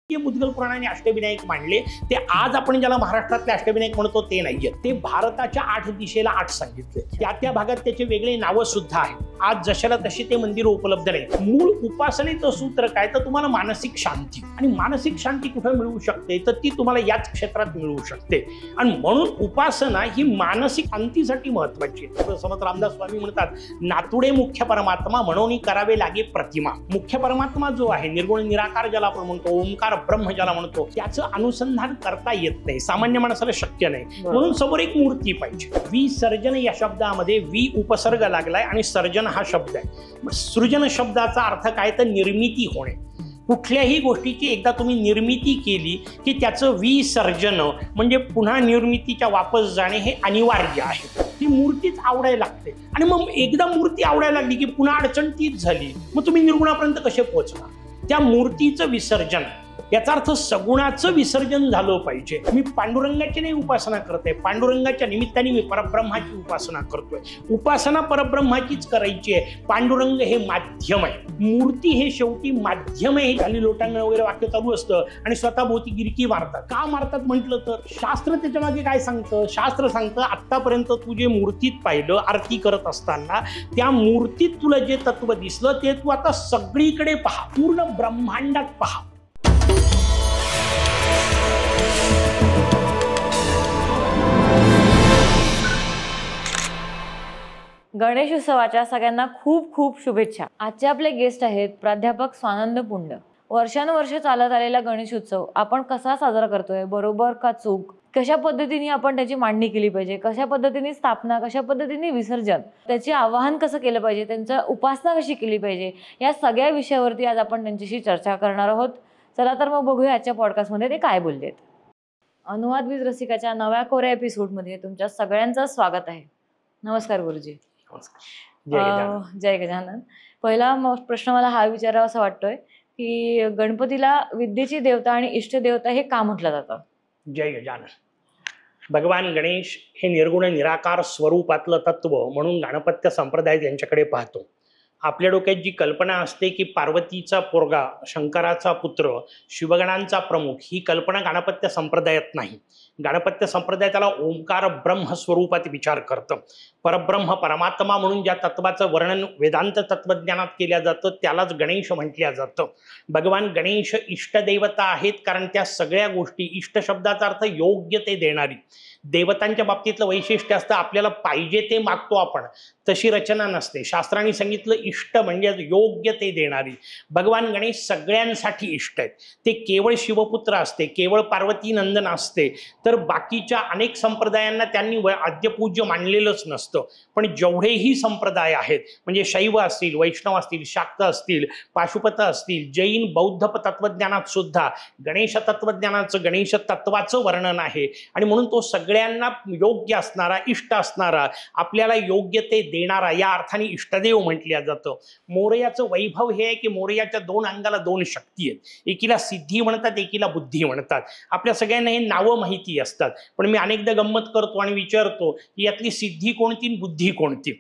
मुद्गल पुराणाने अष्टविनायक मांडले ते आज आपण ज्याला महाराष्ट्रातले अष्टविनायक म्हणतो ते नाहीये, ते भारताच्या 8 दिशेला 8 सांगितले, त्या भागात त्याचे वेगळे नावं सुद्धा आहेत। आज जशाला तशी ते मंदिर उपलब्ध नाही। मूळ उपासनेचं सूत्र काय तर तुम्हाला मानसिक शांती, आणि मानसिक शांती कुठे मिळू शकते तर ती तुम्हाला याच क्षेत्रात मिळू शकते। आणि म्हणून उपासना ही मानसिक शांतीसाठी महत्त्वाची आहे। समर्थ रामदास स्वामी म्हणतात, नातुडे मुख्य परमात्मा म्हणून करावे लागे प्रतिमा। मुख्य परमात्मा जो आहे, निर्गुण निराकार ज्याला आपण म्हणतो, ओंकार ब्रह्म ज्याला म्हणतो, त्याचं अनुसंधान करता येत नाही, सामान्य माणसाला शक्य नाही। म्हणून समोर एक मूर्ती पाहिजे। विसर्जन या शब्दामध्ये वि उपसर्ग लागलाय आणि सर्जन हा शब्द आहे। सृजन शब्दाचा अर्थ काय तर निर्मिती होणे। कुठल्याही गोष्टीची एकदा तुम्ही निर्मिती केली की त्याचं विसर्जन म्हणजे पुन्हा निर्मितीच्या वापस जाणे हे अनिवार्य आहे। ती मूर्तीच आवडायला लागते, आणि मग एकदा मूर्ती आवडायला लागली की पुन्हा अडचण तीच झाली, मग तुम्ही निर्गुणापर्यंत कसे पोहोचणार? त्या मूर्तीचं विसर्जन, याचा अर्थ सगुणाचं विसर्जन झालं पाहिजे। मी पांडुरंगाची नाही उपासना करते, पांडुरंगाच्या निमित्ताने मी परब्रह्माची उपासना करतोय। उपासना परब्रह्माचीच करायची आहे, पांडुरंग हे माध्यम आहे, मूर्ती हे शेवटी माध्यम आहे। खाली लोटांगण वगैरे वाक्य चालू असतं आणि स्वतः भोवती गिरकी मारतात। का मारतात म्हटलं तर शास्त्र त्याच्या मागे काय सांगतं? शास्त्र सांगतं, आतापर्यंत तू जे मूर्तीत पाहिलं आरती करत असताना, त्या मूर्तीत तुला जे तत्व दिसलं ते तू आता सगळीकडे पहा, पूर्ण ब्रह्मांडात पहा। गणेशोत्सवाच्या सगळ्यांना खूप खूप शुभेच्छा। आजचे आपले गेस्ट आहेत प्राध्यापक स्वानंद पुंड। वर्षानुवर्ष चालत आलेला गणेशोत्सव आपण कसा साजरा करतोय, बरोबर का चूक, कशा पद्धतीने आपण त्याची मांडणी केली पाहिजे, कशा पद्धतीने स्थापना, कशा पद्धतीने विसर्जन, त्याचे आवाहन कसं केलं पाहिजे, त्यांची उपासना कशी केली पाहिजे, या सगळ्या विषयावरती आज आपण त्यांच्याशी चर्चा करणार आहोत। चला तर मग बघूया आजच्या पॉडकास्टमध्ये ते काय बोललेत। अनुवाद वीज रसिकाच्या नव्या कोऱ्या एपिसोडमध्ये तुमच्या सगळ्यांचं स्वागत आहे। नमस्कार गुरुजी। जय गजानन। पहिला प्रश्न मला हा विचारावासा वाटतोय की गणपतीला विद्येची देवता आणि इष्टदेवता हे का म्हटलं जातं? जय गजानन। भगवान गणेश हे निर्गुण निराकार स्वरूपातलं तत्व म्हणून गणपत्य संप्रदाय त्यांच्याकडे पाहतो। आपल्या डोक्यात जी कल्पना असते की पार्वतीचा पोरगा, शंकराचा पुत्र, शिवगणांचा प्रमुख, ही कल्पना गणपत्य संप्रदायात नाही। गणपत्य संप्रदाय त्याला ओंकार ब्रह्म स्वरूपात विचार करतं। परब्रह्म परमात्मा म्हणून ज्या तत्वाचं वर्णन वेदांत तत्वज्ञानात केलं जातं त्यालाच गणेश म्हटलं जातं। भगवान गणेश इष्टदेवता आहेत, कारण त्या सगळ्या गोष्टी, इष्ट शब्दाचा अर्थ योग्य ते देणारी। देवतांच्या बाबतीतलं वैशिष्ट्य असतं, आपल्याला पाहिजे ते मागतो आपण, तशी रचना नसते। शास्त्रांनी सांगितलं इष्ट म्हणजे योग्य ते देणारी। भगवान गणेश सगळ्यांसाठी इष्ट आहेत। ते केवळ शिवपुत्र असते, केवळ पार्वती नंदन असते तर बाकीच्या अनेक संप्रदायांना त्यांनी आद्यपूज्य मानलेलंच नसतं। पण जेवढेही संप्रदाय आहेत, म्हणजे शैव असतील, वैष्णव असतील, शाक्त असतील, पाशुपत असतील, जैन बौद्ध तत्वज्ञानात सुद्धा गणेश तत्वज्ञानाचं, गणेश तत्वाचं वर्णन आहे। आणि म्हणून तो सगळ्यांना योग्य असणारा, इष्ट असणारा, आपल्याला योग्य ते देणारा, या अर्थाने इष्टदेव म्हटलं जातं। मोरयाचं वैभव हे आहे की मोरयाच्या 2 अंगाला 2 शक्ती आहेत, एकीला सिद्धी म्हणतात, एकीला बुद्धी म्हणतात। आपल्या सगळ्यांना हे नावं माहिती असतात, पण मी अनेकदा गंमत करतो आणि विचारतो की यातली सिद्धी कोणती आणि बुद्धी कोणती?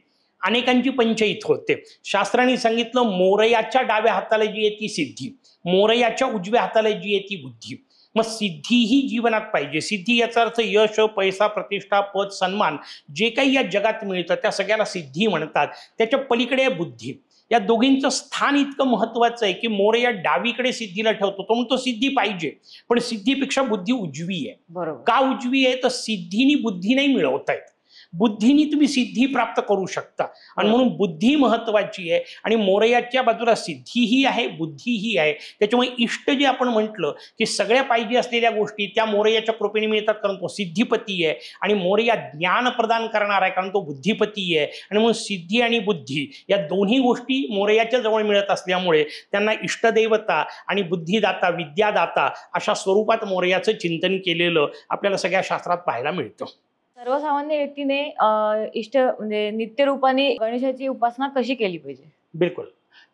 अनेकांची पंचायत होते। शास्त्रांनी सांगितलं मोरयाच्या डाव्या हाताला जी आहे ती सिद्धी, मोरयाच्या उजव्या हाताला जी आहे ती बुद्धी। मग सिद्धी ही जीवनात पाहिजे। सिद्धी याचा अर्थ यश, पैसा, प्रतिष्ठा, पद, सन्मान, जे काही या जगात मिळतं त्या सगळ्याला सिद्धी म्हणतात। त्याच्या पलीकडे आहे बुद्धी। या दोघींचं स्थान इतकं महत्वाचं आहे की मोरया डावीकडे सिद्धीला ठेवतो, तो म्हणतो सिद्धी पाहिजे, पण सिद्धीपेक्षा बुद्धी उजवी आहे। बरोबर। का उजवी आहे तर सिद्धीनी बुद्धी नाही मिळवता येत, बुद्धीनी तुम्ही सिद्धी प्राप्त करू शकता, आणि म्हणून बुद्धी महत्वाची आहे। आणि मोरयाच्या बाजूला सिद्धीही आहे, बुद्धीही आहे। त्याच्यामुळे इष्ट जे आपण म्हटलं की सगळ्या पाहिजे असलेल्या गोष्टी त्या मोरयाच्या कृपेने मिळतात, कारण तो सिद्धिपती आहे। आणि मोरया ज्ञान प्रदान करणार आहे, कारण तो बुद्धिपती आहे। आणि म्हणून सिद्धी आणि बुद्धी या दोन्ही गोष्टी मोरयाच्या जवळ मिळत असल्यामुळे त्यांना इष्टदेवता आणि बुद्धिदाता, विद्यादाता अशा स्वरूपात मोरयाचं चिंतन केलेलं आपल्याला सगळ्या शास्त्रात पाहायला मिळतं। सर्वसामान्य व्यक्तीने इष्ट म्हणजे नित्यरूपाने गणेशाची उपासना कशी केली पाहिजे? बिलकुल,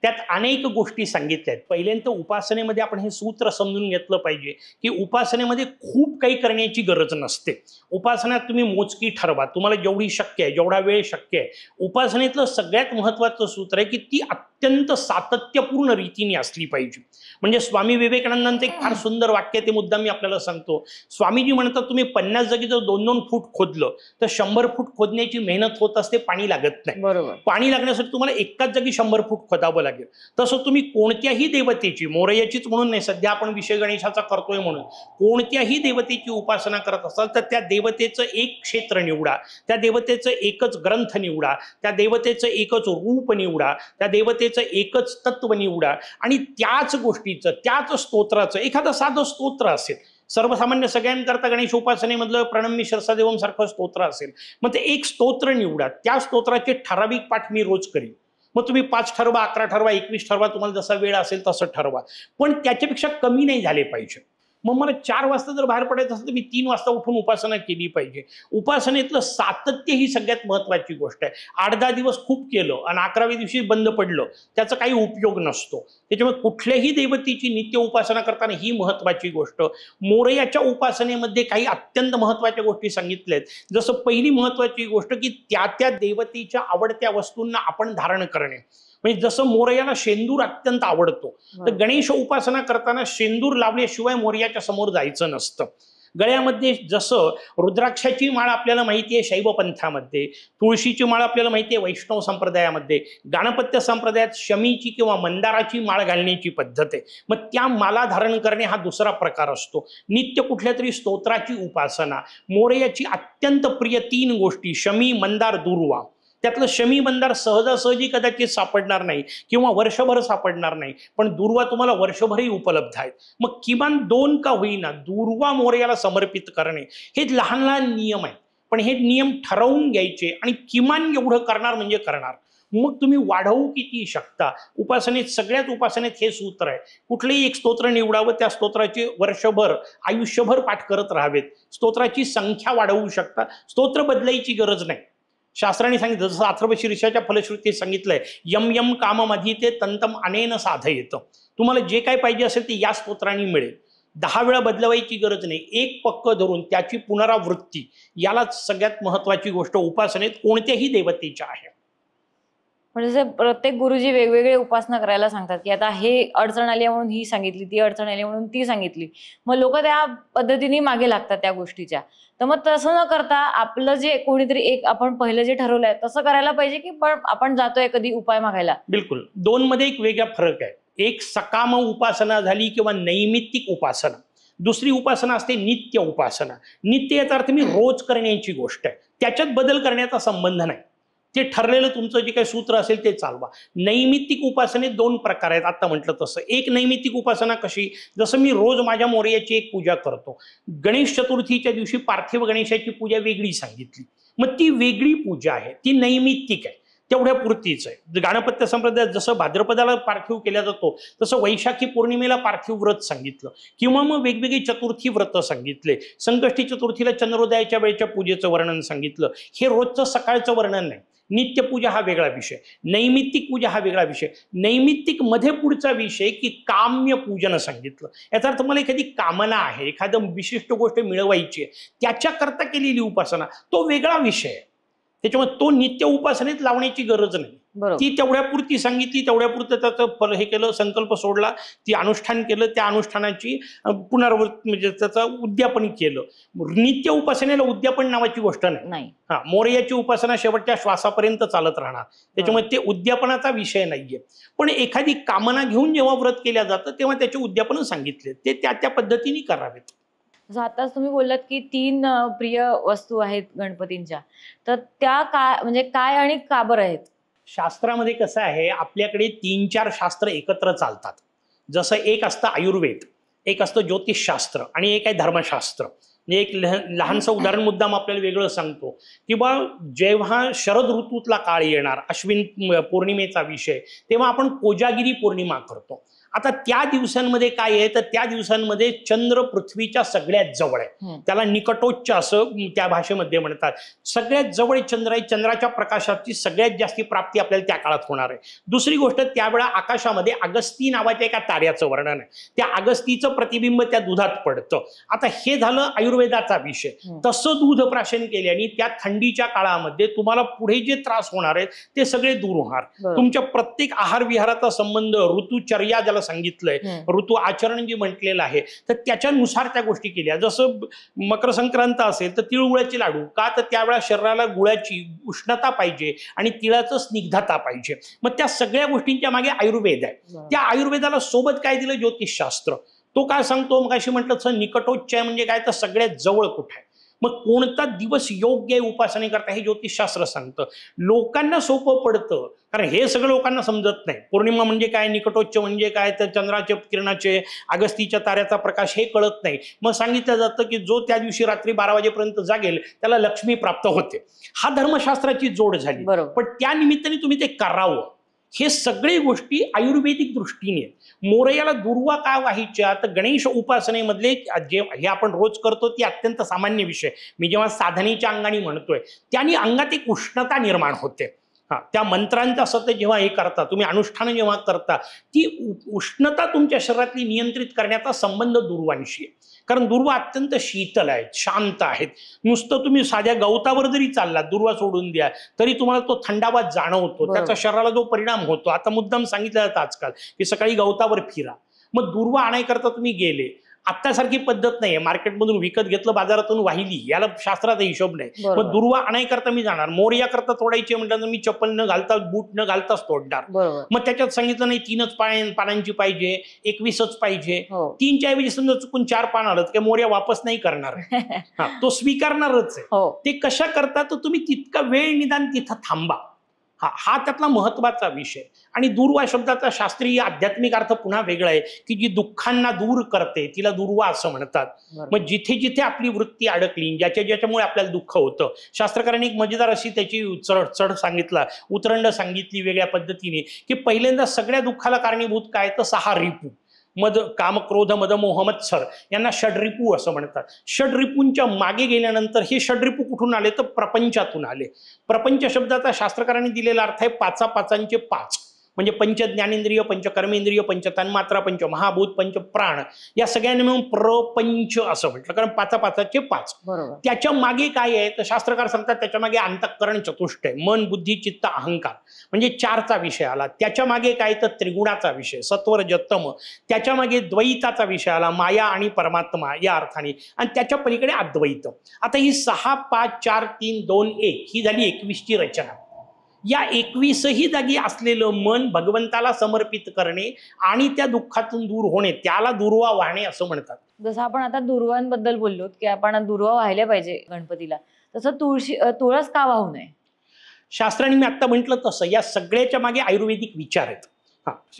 त्यात अनेक गोष्टी सांगितल्या आहेत। पहिल्यांदा उपासनेमध्ये आपण हे सूत्र समजून घेतलं पाहिजे की उपासनेमध्ये खूप काही करण्याची गरज नसते। उपासना तुम्ही मोजकी ठरवा, तुम्हाला जेवढी शक्य आहे, जेवढा वेळ शक्य आहे। उपासनेतलं सगळ्यात महत्त्वाचं सूत्र आहे की ती अत्यंत सातत्यपूर्ण रीतीने असली पाहिजे. म्हणजे स्वामी विवेकानंदांचं एक फार सुंदर वाक्य ते मुद्दा मी आपल्याला सांगतो. स्वामीजी म्हणतात तुम्ही 50 जागी जर 2-2 फूट खोदलं तर 100 फूट खोदण्याची मेहनत होत असते, पाणी लागत नाही. बरोबर. पाणी लागण्यासाठी तुम्हाला एकाच जागी 100 फूट खोदावं लागेल. तसं तुम्ही कोणत्याही देवतेची, मोरयाचीच म्हणून नाही, सध्या आपण विषय गणेशाचा करतोय म्हणून, कोणत्याही देवतेची उपासना करत असाल तर त्या देवतेचं एक क्षेत्र निवडा, त्या देवतेचं एकच ग्रंथ निवडा, त्या देवतेचं एकच रूप निवडा, त्या देवतेचं एकच तत्व निवडा आणि त्याच गोष्टीचं, त्याच स्तोत्राचं, एखादं साधं स्तोत्र असेल, सर्वसामान्य सगळ्यांकरता गणेश उपासनेमधलं प्रणम्य शिरसादेवम सारखं स्तोत्र असेल, मग ते एक स्तोत्र निवडा. त्या स्तोत्राचे ठराविक पाठ मी रोज करीन. मग तुम्ही 5 ठरवा, 11 ठरवा, 21 ठरवा, तुम्हाला जसा वेळ असेल तसं ठरवा, पण त्याच्यापेक्षा कमी नाही झाले पाहिजे. मग मला 4 वाजता जर बाहेर पडायचं असेल तर मी 3 वाजता उठून उपासना केली पाहिजे. उपासनेतलं सातत्य ही सगळ्यात महत्वाची गोष्ट आहे. 8-10 दिवस खूप केलं आणि 11व्या दिवशी बंद पडलं, त्याचा काही उपयोग नसतो. त्याच्यामुळे कुठल्याही देवतेची नित्य उपासना करताना ही महत्वाची गोष्ट. मोरयाच्या उपासनेमध्ये काही अत्यंत महत्वाच्या गोष्टी सांगितल्या आहेत. जसं पहिली महत्वाची गोष्ट की त्या त्या देवतेच्या आवडत्या वस्तूंना आपण धारण करणे. म्हणजे जसं मोरयाला शेंदूर अत्यंत आवडतो, तर गणेश उपासना करताना शेंदूर लावल्याशिवाय मोरयाच्या समोर जायचं नसतं. गळ्यामध्ये जसं रुद्राक्षाची माळ आपल्याला माहिती आहे शैव पंथामध्ये, तुळशीची माळ आपल्याला माहिती आहे वैष्णव संप्रदायामध्ये, गाणपत्य संप्रदायात शमीची किंवा मंदाराची माळ घालण्याची पद्धत आहे. मग त्या माला धारण करणे हा दुसरा प्रकार असतो. नित्य कुठल्या तरी स्तोत्राची उपासना. मोरयाची अत्यंत प्रिय 3 गोष्टी, शमी, मंदार, दुर्वा. त्यातलं शमी मंदार सहजासहजी कदाचित सापडणार नाही किंवा वर्षभर सापडणार नाही, पण दुर्वा तुम्हाला वर्षभरही उपलब्ध आहेत. मग किमान 2 का होईना दुर्वा मोरयाला समर्पित करणे हे लहान लहान नियम आहेत, पण हे नियम ठरवून घ्यायचे आणि किमान एवढं करणार म्हणजे करणार. मग तुम्ही वाढवू किती शकता. उपासनेत, सगळ्याच उपासनेत हे सूत्र आहे. कुठलंही एक स्तोत्र निवडावं, त्या स्तोत्राचे वर्षभर, आयुष्यभर पाठ करत राहावेत. स्तोत्राची संख्या वाढवू शकता, स्तोत्र बदलायची गरज नाही. शास्त्राने सांगितलं, जसं अथर्व शीर्षाच्या फलश्रुतीत सांगितलंय, यम यम काममधीते तंतम अनेन साधयेत. तुम्हाला जे काय पाहिजे असेल ते या स्तोत्राने मिळेल. 10 वेळा बदलवायची गरज नाही. एक पक्क धरून त्याची पुनरावृत्ती, यालाच सगळ्यात महत्वाची गोष्ट उपासनेत कोणत्याही देवतेच्या आहे. म्हणजे प्रत्येक गुरुजी वेगवेगळे उपासना करायला सांगतात की आता हे अडचण आली म्हणून ही सांगितली, ती अडचण आली म्हणून ती सांगितली. मग लोक त्या पद्धतीने मागे लागतात त्या गोष्टीच्या. तर मग तसं न करता आपलं जे कोणीतरी एक आपण पहिलं जे ठरवलंय तसं करायला पाहिजे की पण आपण जातोय कधी उपाय मागायला. बिलकुल. 2 मध्ये एक वेगळा फरक आहे. एक सकाम उपासना झाली किंवा नैमित्तिक उपासना. दुसरी उपासना असते नित्य उपासना. नित्य याचा अर्थ मी रोज करण्याची गोष्ट आहे, त्याच्यात बदल करण्याचा संबंध नाही. ते ठरलेलं तुमचं जे काही सूत्र असेल ते चालवा. नैमित्तिक उपासनेत 2 प्रकार आहेत आता म्हटलं तसं. एक नैमित्तिक उपासना कशी, जसं मी रोज माझ्या मोरयाची एक पूजा करतो. गणेश चतुर्थीच्या दिवशी पार्थिव गणेशाची पूजा वेगळी सांगितली, मग ती वेगळी पूजा आहे, ती नैमित्तिक आहे, तेवढ्या पुरतीच आहे. गाणपत्य संप्रदायात जसं भाद्रपदाला पार्थिव केला जातो तसं वैशाखी पौर्णिमेला पार्थिव व्रत सांगितलं, किंवा मग वेगवेगळी चतुर्थी व्रत सांगितले. संकष्टी चतुर्थीला चंद्रोदयाच्या वेळेच्या पूजेचं वर्णन सांगितलं. हे रोजचं सकाळचं वर्णन नाही. नित्य पूजा हा वेगळा विषय, नैमित्तिक पूजा हा वेगळा विषय. नैमित्तिक मध्ये पुढचा विषय की काम्य पूजन सांगितलं. याचा अर्थ मला एखादी कामना आहे, एखादं विशिष्ट गोष्ट मिळवायची आहे, त्याच्याकरता केलेली उपासना, तो वेगळा विषय आहे. त्याच्यामुळे तो नित्य उपासनेत लावण्याची गरज नाही. ती तेवढ्यापुरती सांगितली, तेवढ्यापुरतं त्याचं फल हे केलं, संकल्प सोडला, ती अनुष्ठान केलं, त्या अनुष्ठानाची पुनरावृत्ती म्हणजे त्याचं उद्यापन केलं. नित्य उपासनेला उद्यापन नावाची गोष्ट नाही. हा, मोरयाची उपासना शेवटच्या श्वासापर्यंत चालत राहणार, त्याच्यामुळे ते उद्यापनाचा विषय नाहीये. पण एखादी कामना घेऊन जेव्हा व्रत केल्या जातं तेव्हा त्याचे उद्यापन सांगितले, ते त्या त्या पद्धतीने करावेत. आताच तुम्ही बोललात की 3 प्रिय वस्तू आहेत गणपतींच्या, तर त्या काय म्हणजे काय आणि का बरं आहेत? शास्त्रामध्ये कसं आहे, आपल्याकडे 3-4 शास्त्र एकत्र चालतात. जसं एक असतं आयुर्वेद, एक असतं ज्योतिषशास्त्र आणि एक आहे धर्मशास्त्र. म्हणजे एक लहानसं उदाहरण मुद्दाम आपल्याला वेगळं सांगतो, किंवा जेव्हा शरद ऋतूतला काळ येणार, अश्विन पौर्णिमेचा विषय, तेव्हा आपण कोजागिरी पौर्णिमा करतो. आता त्या दिवसांमध्ये काय आहे तर त्या दिवसांमध्ये चंद्र पृथ्वीच्या सगळ्यात जवळ आहे, त्याला निकटोच्च असं त्या भाषेमध्ये म्हणतात. सगळ्यात जवळ चंद्र आहे, चंद्राच्या प्रकाशाची सगळ्यात जास्ती प्राप्ती आपल्याला त्या काळात होणार आहे. दुसरी गोष्ट, त्यावेळा आकाशामध्ये अगस्ती नावाच्या एका ताऱ्याचं वर्णन आहे, त्या अगस्तीचं प्रतिबिंब त्या दुधात पडतं. आता हे झालं आयुर्वेदाचा विषय. तसं दूध प्राशन केल्याने त्या थंडीच्या काळामध्ये तुम्हाला पुढे जे त्रास होणार आहेत ते सगळे दूर होणार. तुमच्या प्रत्येक आहार विहाराचा संबंध, ऋतुचर्या ज्याला सांगितलंय, ऋतू आचरण जे म्हटलेलं आहे, तर त्याच्यानुसार त्या गोष्टी केल्या. जसं मकर संक्रांत असेल तर तिळगुळाचे लाडू का, तर त्यावेळा शरीराला गुळाची उष्णता पाहिजे आणि तिळाचं स्निग्धता पाहिजे. मग त्या सगळ्या गोष्टींच्या मागे आयुर्वेद आहे. त्या आयुर्वेदाला सोबत काय दिलं, ज्योतिषशास्त्र. तो काय सांगतो, मग अशी म्हटलं तसं निकटोच्च आहे म्हणजे काय, तर सगळ्यात जवळ कुठे आहे, मग कोणता दिवस योग्य आहे उपासने करता हे ज्योतिषशास्त्र सांगतं. लोकांना सोपं पडतं कारण हे सगळं लोकांना समजत नाही. पौर्णिमा म्हणजे काय, निकटोच्च म्हणजे काय, तर चंद्राचे किरणाचे, अगस्तीच्या ताऱ्याचा प्रकाश हे कळत नाही. मग सांगितलं जातं की जो त्या दिवशी रात्री 12 वाजेपर्यंत जागेल त्याला लक्ष्मी प्राप्त होते. हा धर्मशास्त्राची जोड झाली. पण त्या निमित्ताने तुम्ही ते करावं. हे सगळे गोष्टी आयुर्वेदिक दृष्टीने. मोरयाला दुर्वा का व्हायच्या, तर गणेश उपासनेमधले जे हे आपण रोज करतो ती अत्यंत सामान्य विषय. मी जेव्हा साधनेच्या अंगाने म्हणतोय त्याने अंगात एक उष्णता निर्माण होते. त्या मंत्रांचा सतत जेव्हा हे करता, तुम्ही अनुष्ठान जेव्हा करता, ती उष्णता तुमच्या शरीरातली नियंत्रित करण्याचा संबंध दुर्वांशी आहे. कारण दुर्वा अत्यंत शीतल आहेत, शांत आहेत. नुसतं तुम्ही साध्या गवतावर जरी चाललात, दुर्वा सोडून द्या, तरी तुम्हाला तो थंडावा जाणवतो. त्याचा शरीराला जो परिणाम होतो, आता मुद्दाम सांगितलं जातं आजकाल की सकाळी गवतावर फिरा. मग दुर्वा आणायकरता तुम्ही गेले, आत्तासारखी पद्धत नाहीये, मार्केटमधून विकत घेतलं, बाजारातून वाहिली, याला शास्त्राचा हिशोब नाही. मग दुर्वा आणायकरता मी जाणार, मोरया करता तोडायची म्हटलं तर मी चप्पल न घालता, बूट न घालताच तोडणार. मग त्याच्यात सांगितलं नाही 3च पानांची पाहिजे, 21च पाहिजे. 3च्या ऐवजी समजा चुकून 4 पान आलं तर मोरया वापस नाही करणार. तो स्वीकारणारच आहे. ते कशा करता, तर तुम्ही तितका वेळ निदान तिथं थांबा. हा त्यातला महत्वाचा विषय. आणि दुर्वा शब्दाचा शास्त्रीय आध्यात्मिक अर्थ पुन्हा वेगळा आहे की जी दुःखांना दूर करते तिला दुर्वा असं म्हणतात. मग जिथे जिथे आपली वृत्ती अडकली, ज्याच्यामुळे आपल्याला दुःख होतं, शास्त्रकारांनी एक मजेदार अशी त्याची चढ सांगितला, उतरंड सांगितली वेगळ्या पद्धतीने, की पहिल्यांदा सगळ्या दुःखाला कारणीभूत काय, तर 6 रिपू, मद, काम, क्रोध, मद, मोह, मत्सर, यांना षड्रिपू असं म्हणतात. षड्रिपूंच्या मागे गेल्यानंतर हे षड्रिपू कुठून आले, तर प्रपंचातून आले. प्रपंच शब्दाचा शास्त्रकारांनी दिलेला अर्थ आहे 5 5 म्हणजे पंच ज्ञानेंद्रिय, पंच कर्मेंद्रिय, पंच तन्मात्रा, पंच महाभूत, पंच प्राण, या सगळ्यांनी मिळून प्रपंच असं म्हटलं, कारण 5 5. त्याच्या मागे काय आहे, तर शास्त्रकार सांगतात त्याच्या मागे अंतःकरण चतुष्ट आहे, मन, बुद्धी, चित्त, अहंकार, म्हणजे 4चा विषय आला. त्याच्या मागे काय, तर त्रिगुणाचा विषय, सत्व रजत तम. त्याच्या मागे द्वैताचा विषय आला, माया आणि परमात्मा या अर्थाने. आणि त्याच्या पलीकडे अद्वैत. आता ही 6 5 4 3 2 1 ही झाली 21ची रचना. या 21ही जागी असलेलं मन भगवंताला समर्पित करणे आणि त्या दुःखातून दूर होणे, त्याला दुर्वा वाहणे असं म्हणतात. जसं आपण आता दुर्वांबद्दल बोललो की आपण दुर्वा वाहिले पाहिजे गणपतीला, तसं तुळस का वाहू नये? शास्त्रांनी मी आता म्हटलं तसं या सगळ्याच्या मागे आयुर्वेदिक विचार आहेत.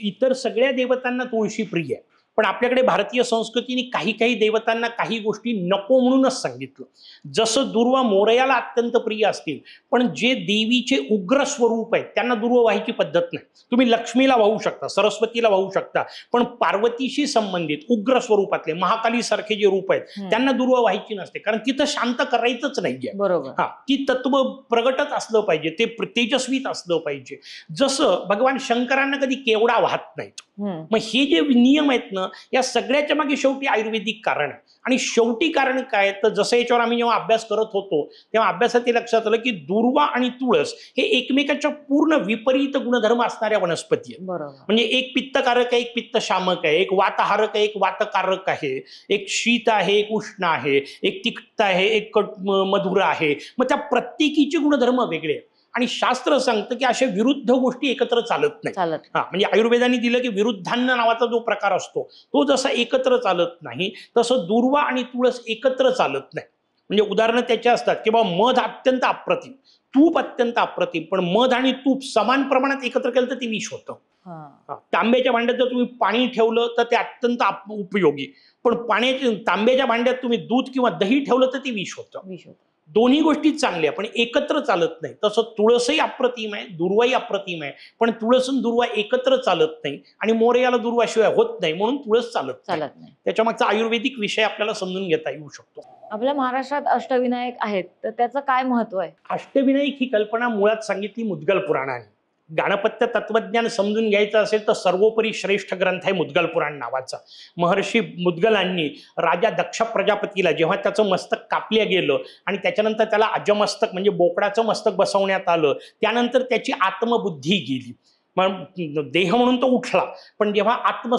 इतर सगळ्या देवतांना तुळशी प्रिय आहे, पण आपल्याकडे भारतीय संस्कृतीने काही देवतांना काही गोष्टी नको म्हणूनच सांगितलं. जसं दुर्वा मोरयाला अत्यंत प्रिय असतील, पण जे देवीचे उग्र स्वरूप आहेत त्यांना दुर्वा व्हायची पद्धत नाही. तुम्ही लक्ष्मीला वाहू शकता, सरस्वतीला वाहू शकता, पण पार्वतीशी संबंधित उग्र स्वरूपातले महाकाली सारखे जे रूप आहेत त्यांना दुर्वा व्हायची नसते, कारण तिथं शांत करायचंच नाहीये. बरोबर. ती तत्व प्रगटच असलं पाहिजे, ते तेजस्वीत असलं पाहिजे. जसं भगवान शंकरांना कधी केवडा वाहत नाहीत. मग हे जे नियम आहेत ना, या सगळ्याच्या मागे शेवटी आयुर्वेदिक कारण आहे. आणि शेवटी कारण काय, तर जसं याच्यावर आम्ही जेव्हा अभ्यास करत होतो तेव्हा अभ्यासात हे लक्षात आलं की दुर्वा आणि तुळस हे एकमेकाच्या पूर्ण विपरीत गुणधर्म असणाऱ्या वनस्पती आहेत. म्हणजे एक पित्तकारक आहे, एक पित्तशामक आहे, एक वातहारक आहे, एक वातकारक आहे, एक शीत आहे, एक उष्ण आहे, एक तिक्त आहे, एक मधुर आहे. मग त्या प्रत्येकीचे गुणधर्म वेगळे आहेत. आणि शास्त्र सांगतं की अशा विरुद्ध गोष्टी एकत्र चालत नाही. म्हणजे आयुर्वेदाने दिलं की विरुद्धान्न नावाचा जो प्रकार असतो तो जसा एकत्र चालत नाही, तसं दुर्वा आणि तुळस एकत्र चालत नाही. म्हणजे उदाहरण त्याचे असतात की बाबा मध अत्यंत अप्रतिम, तूप अत्यंत अप्रतिम, पण मध आणि तूप समान प्रमाणात एकत्र केलं तर ते विष होतं. तांब्याच्या भांड्यात जर तुम्ही पाणी ठेवलं तर ते अत्यंत उपयोगी, पण पाण्याच्या तांब्याच्या भांड्यात तुम्ही दूध किंवा दही ठेवलं तर ते विष होतं. विष होतं. दोन्ही गोष्टी चांगल्या पण एकत्र चालत नाही. तसं तुळसही अप्रतिम आहे, दुर्वाही अप्रतिम आहे, पण तुळस आणि दुर्वा एकत्र चालत नाही आणि मोरयाला दुर्वाशिवाय होत नाही, म्हणून तुळस चालत नाही. त्याच्या मागचा आयुर्वेदिक विषय आपल्याला समजून घेता येऊ शकतो. आपल्या महाराष्ट्रात अष्टविनायक आहेत, तर त्याचं काय महत्व आहे? अष्टविनायक ही कल्पना मुळात सांगितली मुद्गल पुराणाने. गाणपत्य तत्वज्ञान समजून घ्यायचं असेल तर सर्वोपरी श्रेष्ठ ग्रंथ आहे मुद्गल पुराण नावाचा. महर्षी मुद्गलांनी राजा दक्ष प्रजापतीला जेव्हा त्याचं मस्तक कापलं गेलं आणि त्याच्यानंतर त्याला अजमस्तक म्हणजे बोकडाचं मस्तक बसवण्यात आलं, त्यानंतर त्याची आत्मबुद्धी गेली. मग देह म्हणून तो उठला, पण जेव्हा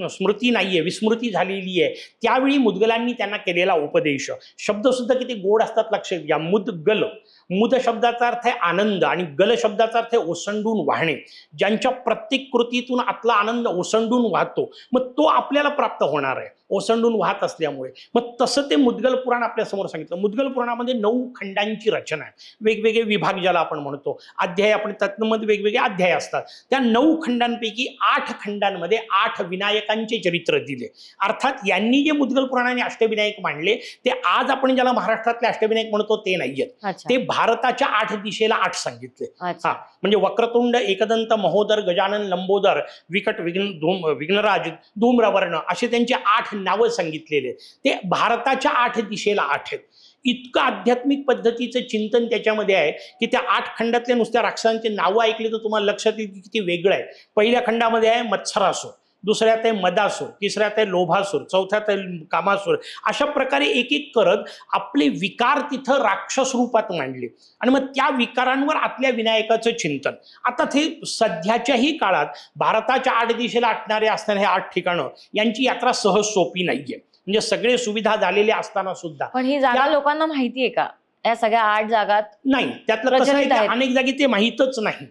स्मृती नाहीये, विस्मृती झालेली आहे, त्यावेळी मुद्गलांनी त्यांना केलेला उपदेश. शब्द सुद्धा किती गोड असतात लक्षात घ्या. मुद्गल, मुद शब्दाचा अर्थ आहे आनंद आणि गल शब्दाचा अर्थ आहे ओसंडून वाहणे. ज्यांच्या प्रत्येक कृतीतून आतला आनंद ओसंडून वाहतो, मग तो आपल्याला प्राप्त होणार आहे ओसंडून वाहत असल्यामुळे. मग तसं ते मुद्गल पुराण आपल्या समोर सांगितलं. मुद्गल पुराणामध्ये 9 खंडांची रचना आहे. वेगवेगळे विभाग ज्याला आपण म्हणतो, अध्याय, आपण त्यातमध्ये वेगवेगळे अध्याय असतात. त्या 9 खंडांपैकी 8 खंडांमध्ये 8 विनायकांचे चरित्र दिले. अर्थात यांनी जे मुद्गल पुराणाने अष्टविनायक मांडले ते आज आपण ज्याला महाराष्ट्रातले अष्टविनायक म्हणतो ते नाहीयेत. ते भारताच्या 8 दिशेला 8 सांगितले. हा, म्हणजे वक्रतुंड, एकदंत, महोदर, गजानन, लंबोदर, विकट, विघ्नराज, धूम्रवर्ण असे त्यांचे 8 नावं सांगितलेले. ते भारताच्या 8 दिशेला 8 आहेत. इतकं आध्यात्मिक पद्धतीचं चिंतन त्याच्यामध्ये आहे की त्या 8 खंडातल्या नुसत्या राक्षसांचे नावं ऐकले तर तुम्हाला लक्षात येईल की किती वेगळं आहे. पहिल्या खंडामध्ये आहे मत्सरासूर, दुसऱ्यात आहे मदासूर, तिसऱ्यात आहे लोभासूर, चौथ्यात आहे कामासूर. अशा प्रकारे एक एक करत आपले विकार तिथं राक्षस रूपात मांडले आणि मग त्या विकारांवर आपल्या विनायकाचं चिंतन. आता ते सध्याच्याही काळात भारताच्या 8 दिशेला आटणारे असणारे हे 8 ठिकाणं, यांची यात्रा सहज सोपी नाहीये. म्हणजे सगळे सुविधा झालेल्या असताना सुद्धा. पण ही जागा लोकांना माहितीये का? या सगळ्या 8 जागात नाही. त्यातलं कसं आहे की अनेक जागी ते माहीतच नाही.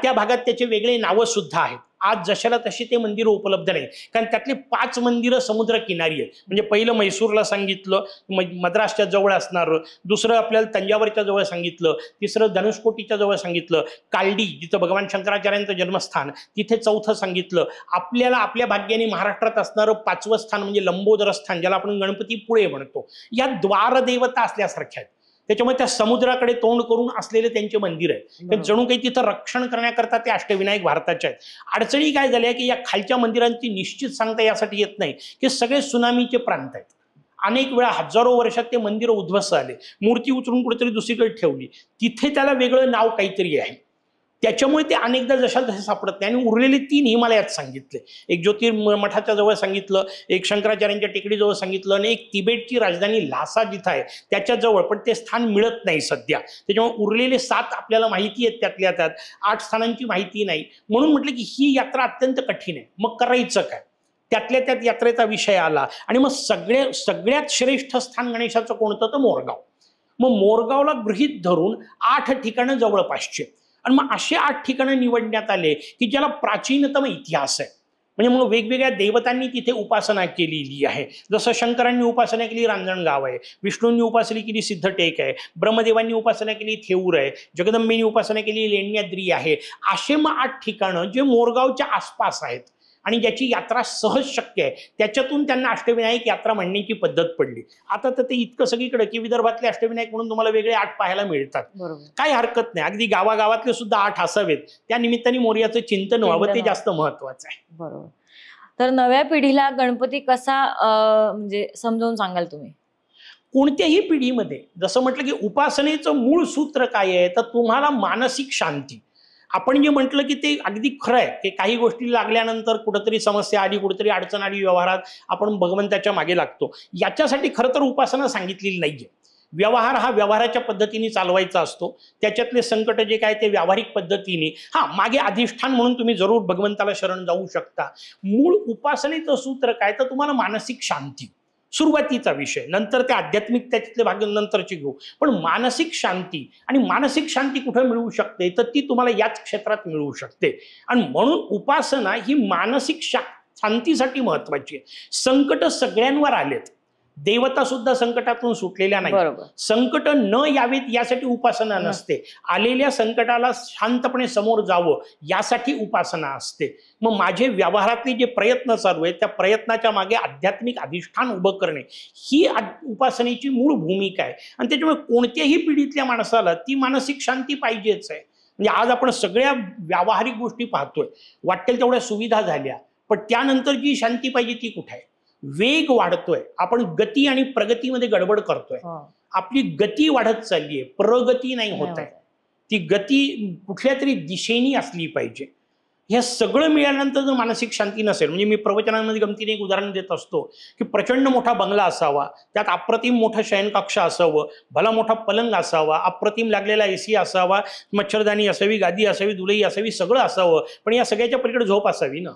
त्या भागात त्याचे वेगळे नावं सुद्धा आहेत. आज जशाला तशी ते मंदिरं उपलब्ध नाही, कारण त्यातले 5 मंदिरं समुद्र किनारी आहेत. म्हणजे पहिलं मैसूरला सांगितलं, मद्रासच्या जवळ असणारं, दुसरं आपल्याला तंजावरच्या जवळ सांगितलं, तिसरं धनुषकोटीच्या जवळ सांगितलं, कालडी जिथं भगवान शंकराचार्यांचं जन्मस्थान तिथे चौथं सांगितलं. आपल्याला आपल्या भाग्याने महाराष्ट्रात असणारं 5वं स्थान म्हणजे लंबोदर स्थान, ज्याला आपण गणपतीपुळे म्हणतो, या द्वारदेवता असल्यासारख्या आहेत. त्याच्यामुळे त्या समुद्राकडे तोंड करून असलेले त्यांचे मंदिर आहे. जणू काही तिथं रक्षण करण्याकरता ते अष्टविनायक भारताचे आहेत. अडचणी काय झाल्या की या खालच्या मंदिरांची निश्चित सांगता यासाठी येत नाही की सगळे सुनामीचे प्रांत आहेत. अनेक वेळा हजारो वर्षात ते मंदिर उद्ध्वस्त झाले, मूर्ती उचलून कुठेतरी दुसरीकडे ठेवली, तिथे त्याला वेगळं नाव काहीतरी आहे. त्याच्यामुळे ते अनेकदा जशाल तसे सापडत नाही. आणि उरलेले 3 हिमालयात सांगितले. एक ज्योतिर्मठाच्या जवळ सांगितलं, एक शंकराचार्यांच्या टेकडीजवळ सांगितलं आणि एक तिबेटची राजधानी ल्हासा जिथं आहे त्याच्याजवळ, पण ते स्थान मिळत नाही सध्या. त्याच्यामुळे उरलेले 7 आपल्याला माहिती आहेत, त्यातल्या त्यात 8 स्थानांची माहिती नाही. म्हणून म्हटलं की ही यात्रा अत्यंत कठीण आहे. मग करायचं काय? त्यातल्या त्यात यात्रेचा विषय आला आणि मग सगळ्यात श्रेष्ठ स्थान गणेशाचं कोणतं? तर मोरगाव. मग मोरगावला गृहीत धरून 8 ठिकाणं जवळपासचे आणि मग असे 8 ठिकाणं निवडण्यात आले की ज्याला प्राचीनतम इतिहास आहे. म्हणजे मग वेगवेगळ्या देवतांनी तिथे उपासना केलेली आहे. जसं शंकरांनी उपासना केली रांजणगाव आहे, विष्णूंनी उपासना केली सिद्धटेक आहे, ब्रह्मदेवांनी उपासना केली थेऊर आहे, जगदंबेनी उपासना केली लेण्याद्री आहे. असे मग 8 ठिकाणं जे मोरगावच्या आसपास आहेत आणि ज्याची यात्रा सहज शक्य आहे, त्याच्यातून त्यांना अष्टविनायक यात्रा म्हणण्याची पद्धत पडली. आता तर ते इतकं सगळीकडे की विदर्भातले अष्टविनायक म्हणून तुम्हाला वेगळे 8 पाहायला मिळतात. काही हरकत नाही, अगदी गावागावातले सुद्धा 8 असावेत. त्या निमित्ताने मोरयाचं चिंतन व्हावं ते जास्त महत्वाचं आहे. बरोबर. तर नव्या पिढीला गणपती कसा म्हणजे समजावून सांगाल तुम्ही? कोणत्याही पिढीमध्ये जसं म्हटलं की उपासनेचं मूळ सूत्र काय आहे, तर तुम्हाला मानसिक शांती. आपण जे म्हटलं की ते अगदी खरं आहे की काही गोष्टी लागल्यानंतर कुठंतरी समस्या आली, कुठेतरी अडचण आली व्यवहारात, आपण भगवंताच्या मागे लागतो. याच्यासाठी खरं तर उपासना सांगितलेली नाहीये. व्यवहार हा व्यवहाराच्या पद्धतीने चालवायचा असतो. त्याच्यातले संकट जे काय ते व्यावहारिक पद्धतीने, मागे अधिष्ठान म्हणून तुम्ही जरूर भगवंताला शरण जाऊ शकता. मूळ उपासनेचं सूत्र काय, तर तुम्हाला मानसिक शांती सुरुवातीचा विषय, नंतर ते आध्यात्मिक त्याच्यातले भाग नंतरची घेऊ. पण मानसिक शांती, आणि मानसिक शांती कुठे मिळू शकते, तर ती तुम्हाला याच क्षेत्रात मिळू शकते. आणि म्हणून उपासना ही मानसिक शांतीसाठी महत्वाची आहे. संकट सगळ्यांवर आलेत, देवता सुद्धा संकटातून सुटलेल्या नाही. बरोबर. संकट न यावेत यासाठी उपासना नसते, आलेल्या संकटाला शांतपणे समोर जावं यासाठी उपासना असते. मग माझे व्यवहारातले जे प्रयत्न चालू आहेत त्या प्रयत्नाच्या मागे आध्यात्मिक अधिष्ठान उभं करणे ही उपासनेची मूळ भूमिका आहे. आणि त्याच्यामुळे कोणत्याही पिढीतल्या माणसाला ती मानसिक शांती पाहिजेच आहे. म्हणजे आज आपण सगळ्या व्यावहारिक गोष्टी पाहतोय, वाटेल तेवढ्या सुविधा झाल्या, पण त्यानंतर जी शांती पाहिजे ती कुठे आहे? वेग वाढतोय, आपण गती आणि प्रगतीमध्ये गडबड करतोय. आपली गती वाढत चालली आहे, प्रगती नाही होत आहे. ती गती कुठल्या तरी दिशेने असली पाहिजे. हे सगळं मिळाल्यानंतर जर मानसिक शांती नसेल, म्हणजे मी प्रवचनांमध्ये गमतीने एक उदाहरण देत असतो की प्रचंड मोठा बंगला असावा, त्यात अप्रतिम मोठं शयनकक्ष असावं, भला मोठा पलंग असावा, अप्रतिम लागलेला एसी असावा, मच्छरदाणी असावी, गादी असावी, दुलई असावी, सगळं असावं, पण या सगळ्याच्या पलीकडे झोप असावी ना.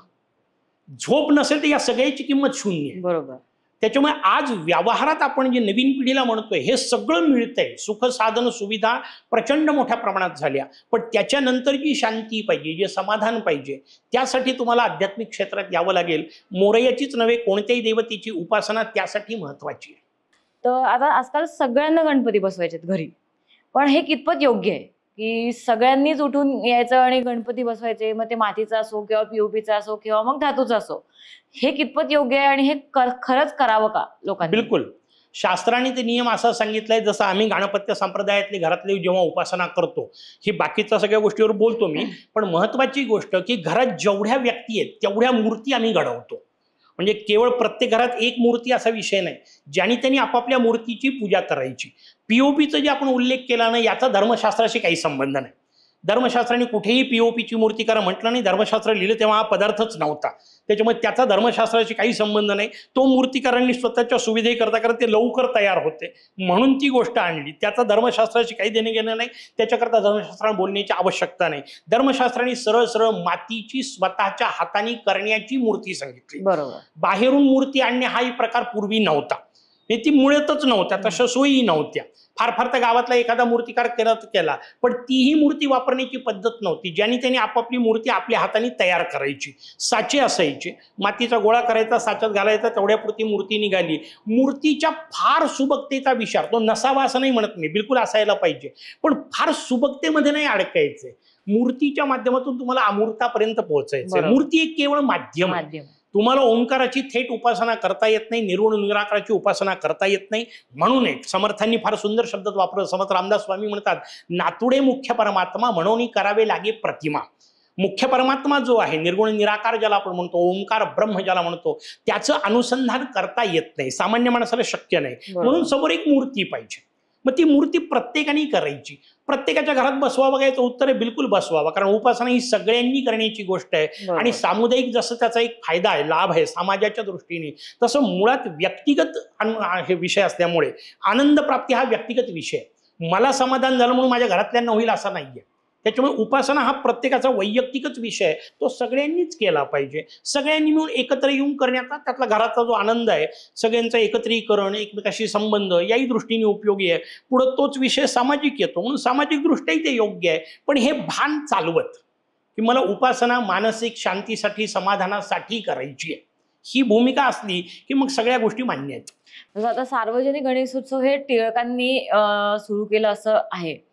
झोप नसेल तर या सगळ्याची किंमत शून्य आहे. बरोबर. त्याच्यामुळे आज व्यवहारात आपण जे नवीन पिढीला म्हणतोय हे सगळं मिळतंय, सुख साधन सुविधा प्रचंड मोठ्या प्रमाणात झाल्या, पण त्याच्यानंतर जी शांती पाहिजे, जे समाधान पाहिजे, त्यासाठी तुम्हाला आध्यात्मिक क्षेत्रात यावं लागेल. मोरयाचीच नव्हे, कोणत्याही देवतेची उपासना त्यासाठी महत्वाची आहे. तर आता आजकाल सगळ्यांना गणपती बसवायचे घरी, पण हे कितपत योग्य आहे की सगळ्यांनीच उठून यायचं आणि गणपती बसवायचे, मग ते मातीचा असो किंवा पीओपीचा असो किंवा मग धातूचा असो, हे कितपत योग्य आहे आणि हे खरंच करावं का लोकांनी? बिलकुल. शास्त्राने ते नियम असा सांगितलाय, जसं आम्ही गणपत्य संप्रदायातले घरातले जेव्हा उपासना करतो, ही बाकीच्या सगळ्या गोष्टीवर बोलतो मी, पण महत्वाची गोष्ट की घरात जेवढ्या व्यक्ती आहेत तेवढ्या मूर्ती आम्ही घडवतो. म्हणजे केवळ प्रत्येक घरात एक मूर्ती असा विषय नाही, ज्यांनी त्यांनी आपापल्या मूर्तीची पूजा करायची. पीओपीचा जे आपण उल्लेख केला ना, याचा धर्मशास्त्राशी काही संबंध नाही. धर्मशास्त्राने कुठेही पीओपीची मूर्ती करा म्हटलं नाही. धर्मशास्त्र लिहिलं तेव्हा हा पदार्थच नव्हता, त्याच्यामुळे त्याचा धर्मशास्त्राशी काही संबंध नाही. तो मूर्तीकारांनी स्वतःच्या सुविधेकरता करता ते लवकर तयार होते म्हणून ती गोष्ट आणली. त्याचा धर्मशास्त्राशी काही देणे घेणं नाही, त्याच्याकरता धर्मशास्त्राने बोलण्याची आवश्यकता नाही. धर्मशास्त्राने सरळ सरळ मातीची स्वतःच्या हाताने करण्याची मूर्ती सांगितली. बरोबर. बाहेरून मूर्ती आणणे हाही प्रकार पूर्वी नव्हता, ती मुळातच नव्हत्या, तशा सोयी नव्हत्या. फार फार तर गावातला एखादा मूर्तिकार केला, पण तीही मूर्ती वापरण्याची पद्धत नव्हती. ज्यांनी त्यांनी आपापली मूर्ती आपल्या हाताने तयार करायची. साचे असायचे, मातीचा गोळा करायचा, साच्यात घालायचा, तेवढ्यापुरती मूर्ती निघाली. मूर्तीच्या फार सुबकतेचा विचार तो नसावा असं नाही म्हणत मी, बिलकुल असायला पाहिजे, पण फार सुबकतेमध्ये नाही अडकायचंय. मूर्तीच्या माध्यमातून तुम्हाला अमूर्तापर्यंत पोहोचायचं. मूर्ती एक केवळ माध्यम आहे. तुम्हाला ओंकाराची थेट उपासना करता येत नाही, निर्गुण निराकाराची उपासना करता येत नाही. म्हणून एक समर्थांनी फार सुंदर शब्द वापरला. समर्थ रामदास स्वामी म्हणतात, नातुडे मुख्य परमात्मा म्हणून करावे लागे प्रतिमा. मुख्य परमात्मा जो आहे, निर्गुण निराकार ज्याला आपण म्हणतो, ओंकार ब्रह्म ज्याला म्हणतो, त्याचं अनुसंधान करता येत नाही, सामान्य माणसाला शक्य नाही. म्हणून समोर एक मूर्ती पाहिजे. मग ती मूर्ती प्रत्येकाने करायची. प्रत्येकाच्या घरात बसवावं याचं उत्तर आहे बिलकुल बसवावं, कारण उपासना ही सगळ्यांनी करण्याची गोष्ट आहे. आणि सामुदायिक जसं त्याचा एक फायदा आहे, लाभ आहे समाजाच्या दृष्टीने, तसं मुळात व्यक्तिगत हे विषय असल्यामुळे आनंद प्राप्ती हा व्यक्तिगत विषय. मला समाधान झालं म्हणून माझ्या घरातल्यांना होईल असं नाहीये. त्याच्यामुळे उपासना हा प्रत्येकाचा वैयक्तिकच विषय आहे, तो सगळ्यांनीच केला पाहिजे. सगळ्यांनी मिळून एकत्र येऊन करण्याचा त्यातला घराचा जो आनंद आहे, सगळ्यांचं एकत्रीकरण, एकमेकाशी संबंध, याही दृष्टीने उपयोगी आहे. पुढं तोच विषय सामाजिक येतो, म्हणून सामाजिक दृष्ट्याही ते योग्य आहे. पण हे भान चालवत की मला उपासना मानसिक शांतीसाठी, समाधानासाठी करायची आहे, ही भूमिका असली की मग सगळ्या गोष्टी मान्य आहेत. आता सार्वजनिक गणेशोत्सव हे टिळकांनी सुरू केलं असं आहे,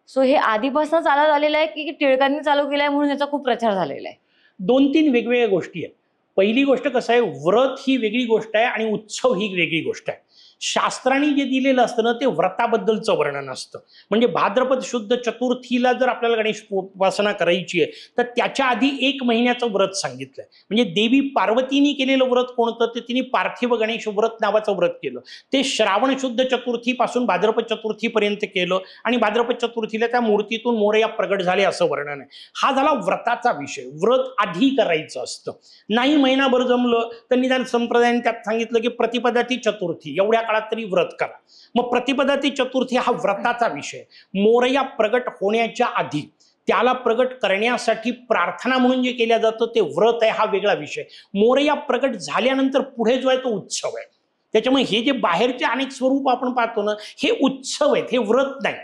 सो हे आधीपासून चालत आलेलं आहे की टिळकांनी चालू केलंय म्हणून याचा खूप प्रचार झालेला आहे? 2-3 वेगवेगळ्या गोष्टी आहेत. पहिली गोष्ट कसं आहे, व्रत ही वेगळी गोष्ट आहे आणि उत्सव ही वेगळी गोष्ट आहे. शास्त्राने जे दिलेलं असतं ना, ते व्रताबद्दलचं वर्णन असतं. म्हणजे भाद्रपद शुद्ध चतुर्थीला जर आपल्याला गणेश उपासना करायची आहे तर त्याच्या आधी 1 महिन्याचं व्रत सांगितलंय. म्हणजे देवी पार्वतीने केलेलं व्रत कोणतं, ते तिने पार्थिव गणेश व्रत नावाचं व्रत केलं. ते श्रावण शुद्ध चतुर्थीपासून भाद्रपद चतुर्थीपर्यंत केलं आणि भाद्रपद चतुर्थीला त्या मूर्तीतून मोरया प्रगट झाले असं वर्णन आहे. हा झाला व्रताचा विषय. व्रत आधी करायचं असतं. नाही महिनाभर जमलं तर निदान संप्रदायाने त्यात सांगितलं की प्रतिपदा ती चतुर्थी एवढ्या काळात तरी व्रत करा. मग प्रतिपदा ती चतुर्थी हा व्रताचा विषय. मोरया प्रगट होण्याच्या आधी त्याला प्रगट करण्यासाठी प्रार्थना म्हणून जे केल्या जातं ते व्रत आहे, हा वेगळा विषय. मोरया प्रगट झाल्यानंतर पुढे जो आहे तो उत्सव आहे. त्याच्यामुळे हे जे बाहेरचे अनेक स्वरूप आपण पाहतो ना, हे उत्सव आहेत, हे व्रत नाही.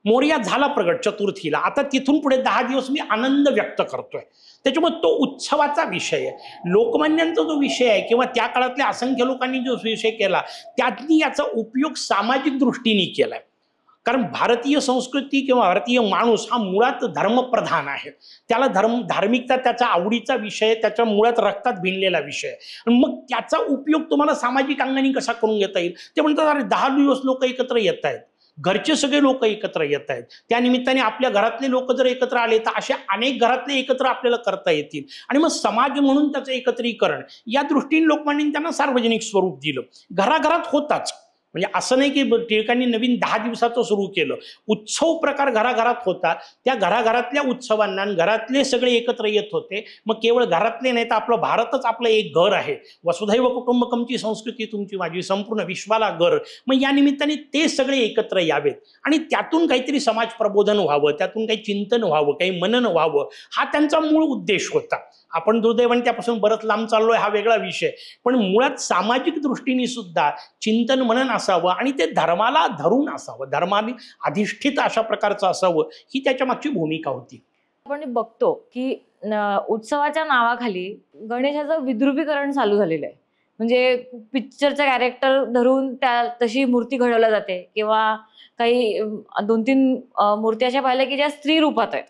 मोरया झाला प्रगट चतुर्थीला, आता तिथून पुढे 10 दिवस मी आनंद व्यक्त करतोय. त्याच्यामुळे तो उत्सवाचा विषय आहे. लोकमान्यांचा जो विषय आहे किंवा त्या काळातल्या असंख्य लोकांनी जो विषय केला त्यांनी याचा उपयोग सामाजिक दृष्टीने केलाय. कारण भारतीय संस्कृती किंवा भारतीय माणूस हा मुळात धर्मप्रधान आहे. त्याला धार्मिकता त्याचा आवडीचा विषय, त्याच्या मुळात रक्तात भिनलेला विषय. आणि मग त्याचा उपयोग तुम्हाला सामाजिक अंगाने कसा करून घेता येईल. ते म्हणतात अरे 10 दिवस लोक एकत्र येत आहेत, घरचे सगळे लोक एकत्र येत आहेत, त्या निमित्ताने आपल्या घरातले लोक जर एकत्र आले तर अशा अनेक घरातले एकत्र आपल्याला करता येतील. आणि मग समाज म्हणून त्याचं एकत्रीकरण या दृष्टीने लोकमान्यांनी त्यांना सार्वजनिक स्वरूप दिलं. घराघरात होताच, म्हणजे असं नाही की टिळकांनी नवीन 10 दिवसाचं सुरू केलं. उत्सव प्रकार घराघरात होता. त्या घराघरातल्या उत्सवांना घरातले सगळे एकत्र येत होते. मग केवळ घरातले नाही तर आपलं भारतच आपलं एक घर आहे. वसुधैव कुटुंबकमची संस्कृती तुमची माझी, संपूर्ण विश्वाला घर. मग या निमित्ताने ते सगळे एकत्र यावेत आणि त्यातून काहीतरी समाज प्रबोधन व्हावं, त्यातून काही चिंतन व्हावं, काही मनन व्हावं, हा त्यांचा मूळ उद्देश होता. आपण दुर्दैवाने त्यापासून बरंच लांब चाललोय हा वेगळा विषय, पण मुळात सामाजिक दृष्टीने सुद्धा चिंतन मनन असावं आणि ते धर्माला धरून असावं, धर्माने अधिष्ठित अशा प्रकारचं असावं, ही त्याच्या मागची भूमिका होती. आपण बघतो की उत्सवाच्या नावाखाली गणेशाचं विद्रुपीकरण चालू झालेलं आहे. म्हणजे पिक्चरचं कॅरेक्टर धरून त्या तशी मूर्ती घडवल्या जाते किंवा काही 2-3 मूर्ती अशा पाहिल्या की ज्या स्त्री रूपात आहेत.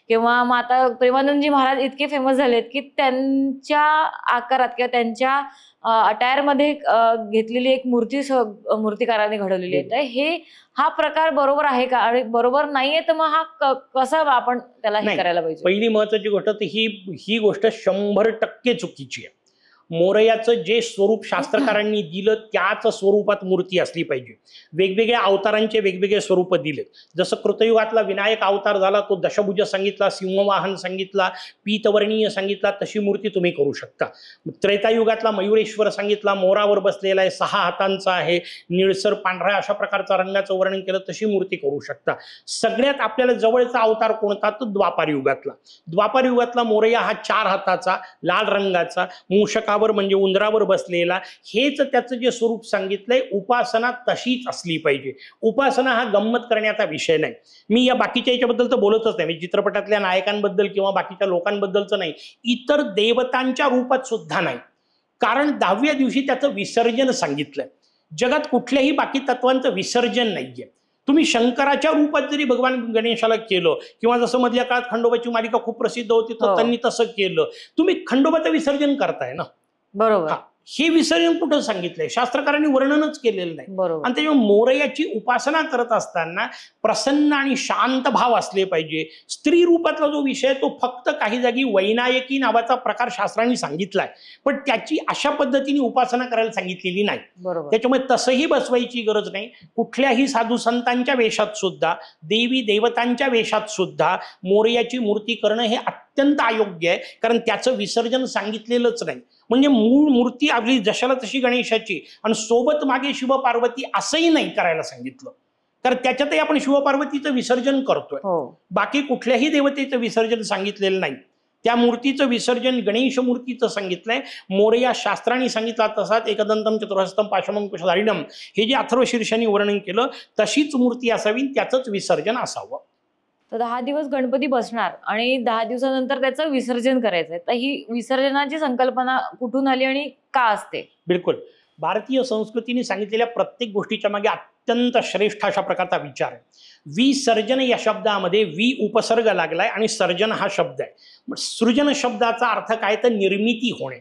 किंवा मग आता प्रेमानंदजी महाराज इतके फेमस झालेत की त्यांच्या आकारात किंवा त्यांच्या अटायरमध्ये घेतलेली एक मूर्तिकाराने घडवलेली आहे. तर हा प्रकार बरोबर आहे का आणि बरोबर नाहीये तर मग हा कसा आपण त्याला हे करायला पाहिजे? पहिली महत्वाची गोष्ट तर ही गोष्ट 100% चुकीची आहे. मोरयाचं जे स्वरूप शास्त्रकारांनी दिलं त्याच स्वरूपात मूर्ती असली पाहिजे. वेगवेगळ्या अवतारांचे वेगवेगळे स्वरूप दिलेत. जसं कृतयुगातला विनायक अवतार झाला, तो दशभुज सांगितला, सिंहवाहन सांगितला, पीतवर्णीय सांगितला, तशी मूर्ती तुम्ही करू शकता. त्रेतायुगातला मयुरेश्वर सांगितला, मोरावर बसलेला आहे, 6 हातांचा आहे, निळसर पांढऱ्या अशा प्रकारचा रंगाचं वर्णन केलं, तशी मूर्ती करू शकता. सगळ्यात आपल्याला जवळचा अवतार कोणता तर द्वापार युगातला. द्वापार युगातला मोरया हा 4 हाताचा, लाल रंगाचा, मूषका म्हणजे उंदरावर बसलेला, हेच त्याचं जे स्वरूप सांगितलंय. उपासना तशीच असली पाहिजे. उपासना हा गंमत करण्याचा विषय नाही. मी या बाकीच्या याच्याबद्दल तर बोलतच नाही, मी चित्रपटातल्या नायकांबद्दल किंवा बाकीच्या लोकांबद्दलचं नाही, इतर देवतांच्या रूपात सुद्धा नाही. कारण 10व्या दिवशी त्याचं विसर्जन सांगितलंय. जगात कुठल्याही बाकी तत्वांचं विसर्जन नाहीये. तुम्ही शंकराच्या रूपात जरी भगवान गणेशाला केलं किंवा जसं मधल्या काळात खंडोबाची मालिका खूप प्रसिद्ध होती तर त्यांनी तसं केलं, तुम्ही खंडोबाचं विसर्जन करताय ना. बरोबर. हे विसर्जन कुठं सांगितलंय? शास्त्रकारांनी वर्णनच केलेलं नाही. आणि त्याच्यामुळे मोरयाची उपासना करत असताना प्रसन्न आणि शांत भाव असले पाहिजे. स्त्री रूपातला जो विषय तो फक्त काही जागी वैनायकी नावाचा प्रकार शास्त्रांनी सांगितलाय, पण त्याची अशा पद्धतीने उपासना करायला सांगितलेली नाही. त्याच्यामुळे तसंही बसवायची गरज नाही. कुठल्याही साधू संतांच्या वेशात सुद्धा, देवी देवतांच्या वेशात सुद्धा मोरयाची मूर्ती करणं हे अत्यंत अयोग्य आहे. कारण त्याचं विसर्जन सांगितलेलंच नाही. म्हणजे मूळ मूर्ती आपली जशाला तशी गणेशाची आणि सोबत मागे शिवपार्वती असंही नाही करायला सांगितलं. तर त्याच्यातही आपण शिवपार्वतीचं विसर्जन करतोय. बाकी कुठल्याही देवतेचं विसर्जन सांगितलेलं नाही. त्या मूर्तीचं विसर्जन गणेश मूर्तीचं सांगितलंय. मोरया शास्त्रांनी सांगितला तसाच एकदंतम चतुरहस्तम पाशमम कुशधारिणम हे जे अथर्वशीर्षाने वर्णन केलं तशीच मूर्ती असावी, त्याचंच विसर्जन असावं. तर 10 दिवस गणपती बसणार आणि 10 दिवसानंतर त्याचं विसर्जन करायचंय. तर ही विसर्जनाची संकल्पना कुठून आली आणि का असते? बिलकुल, भारतीय संस्कृतीने सांगितलेल्या प्रत्येक गोष्टीच्या मागे अत्यंत श्रेष्ठ अशा प्रकारचा विचार आहे. विसर्जन या शब्दामध्ये वि उपसर्ग लागलाय आणि सर्जन हा शब्द आहे. सृजन शब्दाचा अर्थ काय तर निर्मिती होणे.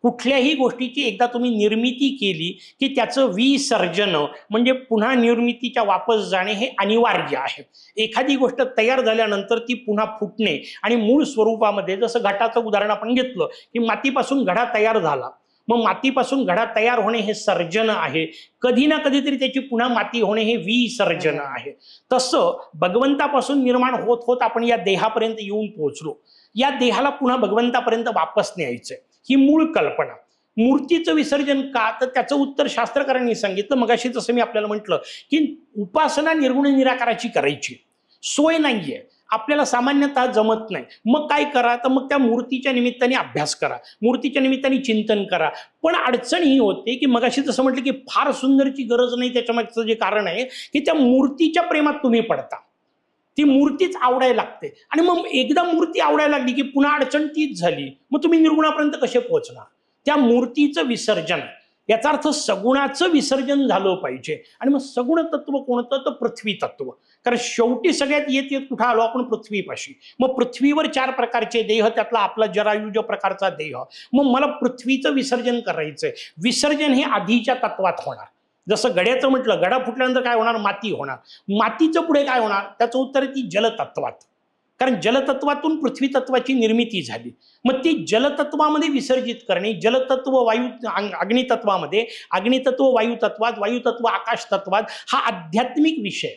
कुठल्याही गोष्टीची एकदा तुम्ही निर्मिती केली की त्याचं विसर्जन म्हणजे पुन्हा निर्मितीच्या वापस जाणे हे अनिवार्य आहे. एखादी गोष्ट तयार झाल्यानंतर ती पुन्हा फुटणे आणि मूळ स्वरूपामध्ये, जसं घटाचं उदाहरण आपण घेतलं की मातीपासून घडा तयार झाला, मग मातीपासून घडा तयार होणे हे सर्जन आहे. कधी ना कधीतरी त्याची पुन्हा माती होणे हे विसर्जन आहे. तसं भगवंतापासून निर्माण होत होत आपण या देहापर्यंत येऊन पोहोचलो. या देहाला पुन्हा भगवंतापर्यंत वापस न्यायचंय, ही मूळ कल्पना. मूर्तीचं विसर्जन का, तर त्याचं उत्तर शास्त्रकारांनी सांगितलं. मगाशी जसं मी आपल्याला म्हटलं की उपासना निर्गुण निराकाराची करायची सोय नाहीये, आपल्याला सामान्यतः जमत नाही. मग काय करा, तर मग त्या मूर्तीच्या निमित्ताने अभ्यास करा, मूर्तीच्या निमित्ताने चिंतन करा. पण अडचण ही होते की मगाशी जसं म्हटलं की फार सुंदरची गरज नाही. त्याच्यामागचं जे कारण आहे की त्या मूर्तीच्या प्रेमात तुम्ही पडता. ती मूर्तीच आवडायला लागते. आणि मग एकदा मूर्ती आवडायला लागली की पुन्हा अडचण तीच झाली. मग तुम्ही निर्गुणापर्यंत कसे पोहोचणार? त्या मूर्तीचं विसर्जन, याचा अर्थ सगुणाचं विसर्जन झालं पाहिजे. आणि मग सगुण तत्व कोणतं? तर पृथ्वी तत्व. कारण शेवटी सगळ्यात येत येत कुठं आलो आपण? पृथ्वीपाशी. मग पृथ्वीवर 4 प्रकारचे देह, त्यातला आपला जरायुज प्रकारचा देह. मग मला पृथ्वीचं विसर्जन करायचंय. विसर्जन हे आधीच्या तत्वात होणार. जसं गड्याचं म्हटलं, गडा फुटल्यानंतर काय होणार? माती होणार. मातीचं पुढे काय होणार? त्याचं उत्तर आहे ती जलतत्वात. कारण जलतत्वातून पृथ्वी तत्वाची निर्मिती झाली. मग ती जलतत्वामध्ये विसर्जित करणे, जलतत्व वायू अग्नितत्वामध्ये, अग्नितत्व वायुतत्वात, वायुतत्व आकाश तत्वात, हा आध्यात्मिक विषय.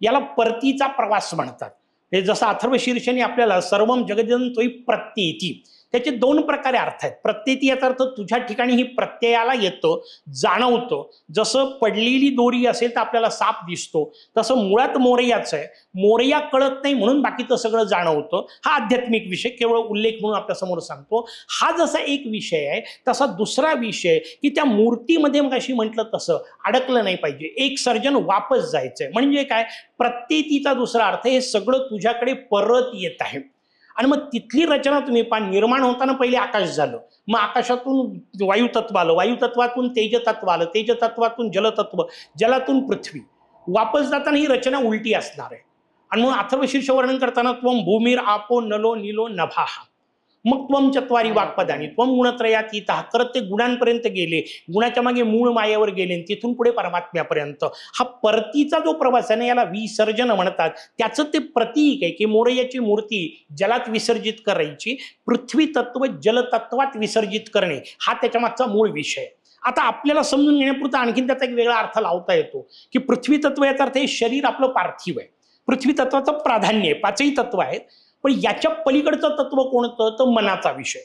याला परतीचा प्रवास म्हणतात. हे जसं अथर्व शीर्षाने आपल्याला सर्वम जगदन तोही प्रत्येती, त्याचे 2 प्रकारे अर्थ आहेत. प्रत्येती याचा अर्थ तुझ्या ठिकाणी ही प्रत्ययाला येतं, जाणवतं. जसं पडलेली दोरी असेल तर आपल्याला साप दिसतो, तसं मुळात मोरयाचं आहे. मोरया कळत नाही म्हणून बाकीचं सगळं जाणवतं. हा आध्यात्मिक विषय, केवळ उल्लेख म्हणून आपल्या समोर सांगतो. हा जसा एक विषय आहे, तसा दुसरा विषय की त्या मूर्तीमध्ये मग अशी म्हटलं तसं अडकलं नाही पाहिजे. एक सर्जन वापस जायचंय. म्हणजे काय? प्रत्येतीचा दुसरा अर्थ, हे सगळं तुझ्याकडे परत येत आहे. आणि मग तिथली रचना तुम्ही पहा. निर्माण होताना पहिले आकाश झालं, मग आकाशातून वायुतत्व आलं, वायुतत्वातून तेजतत्व आलं, तेजतत्वातून जलतत्व, जलातून पृथ्वी. वापस जाताना ही रचना उलटी असणार आहे. आणि मग अथर्वशीर्ष वर्णन करताना त्वम भूमीर आपो नलो नीलो नभाः, मग त्वम चत्वारी वाक्पदानी त्वम गुणत्रयातीतः करत ते गुणांपर्यंत गेले. गुणाच्या मागे मूळ मायेवर गेले, तिथून पुढे परमात्म्यापर्यंत. हा परतीचा जो प्रवास आहे ना, याला विसर्जन म्हणतात. त्याचं ते प्रतीक आहे की मोरयाची मूर्ती जलात विसर्जित करायची, पृथ्वी तत्व जलतत्वात विसर्जित करणे, हा त्याच्या मागचा मूळ विषय. आता आपल्याला समजून घेण्यापुरता आणखीन त्याचा एक वेगळा अर्थ लावता येतो की पृथ्वी तत्व याचा अर्थ हे शरीर आपलं पार्थिव आहे. पृथ्वी तत्वाचं प्राधान्य आहे. 5ही तत्व आहेत. पण याच्या पलीकडचं तत्व कोणतं? तर मनाचा विषय.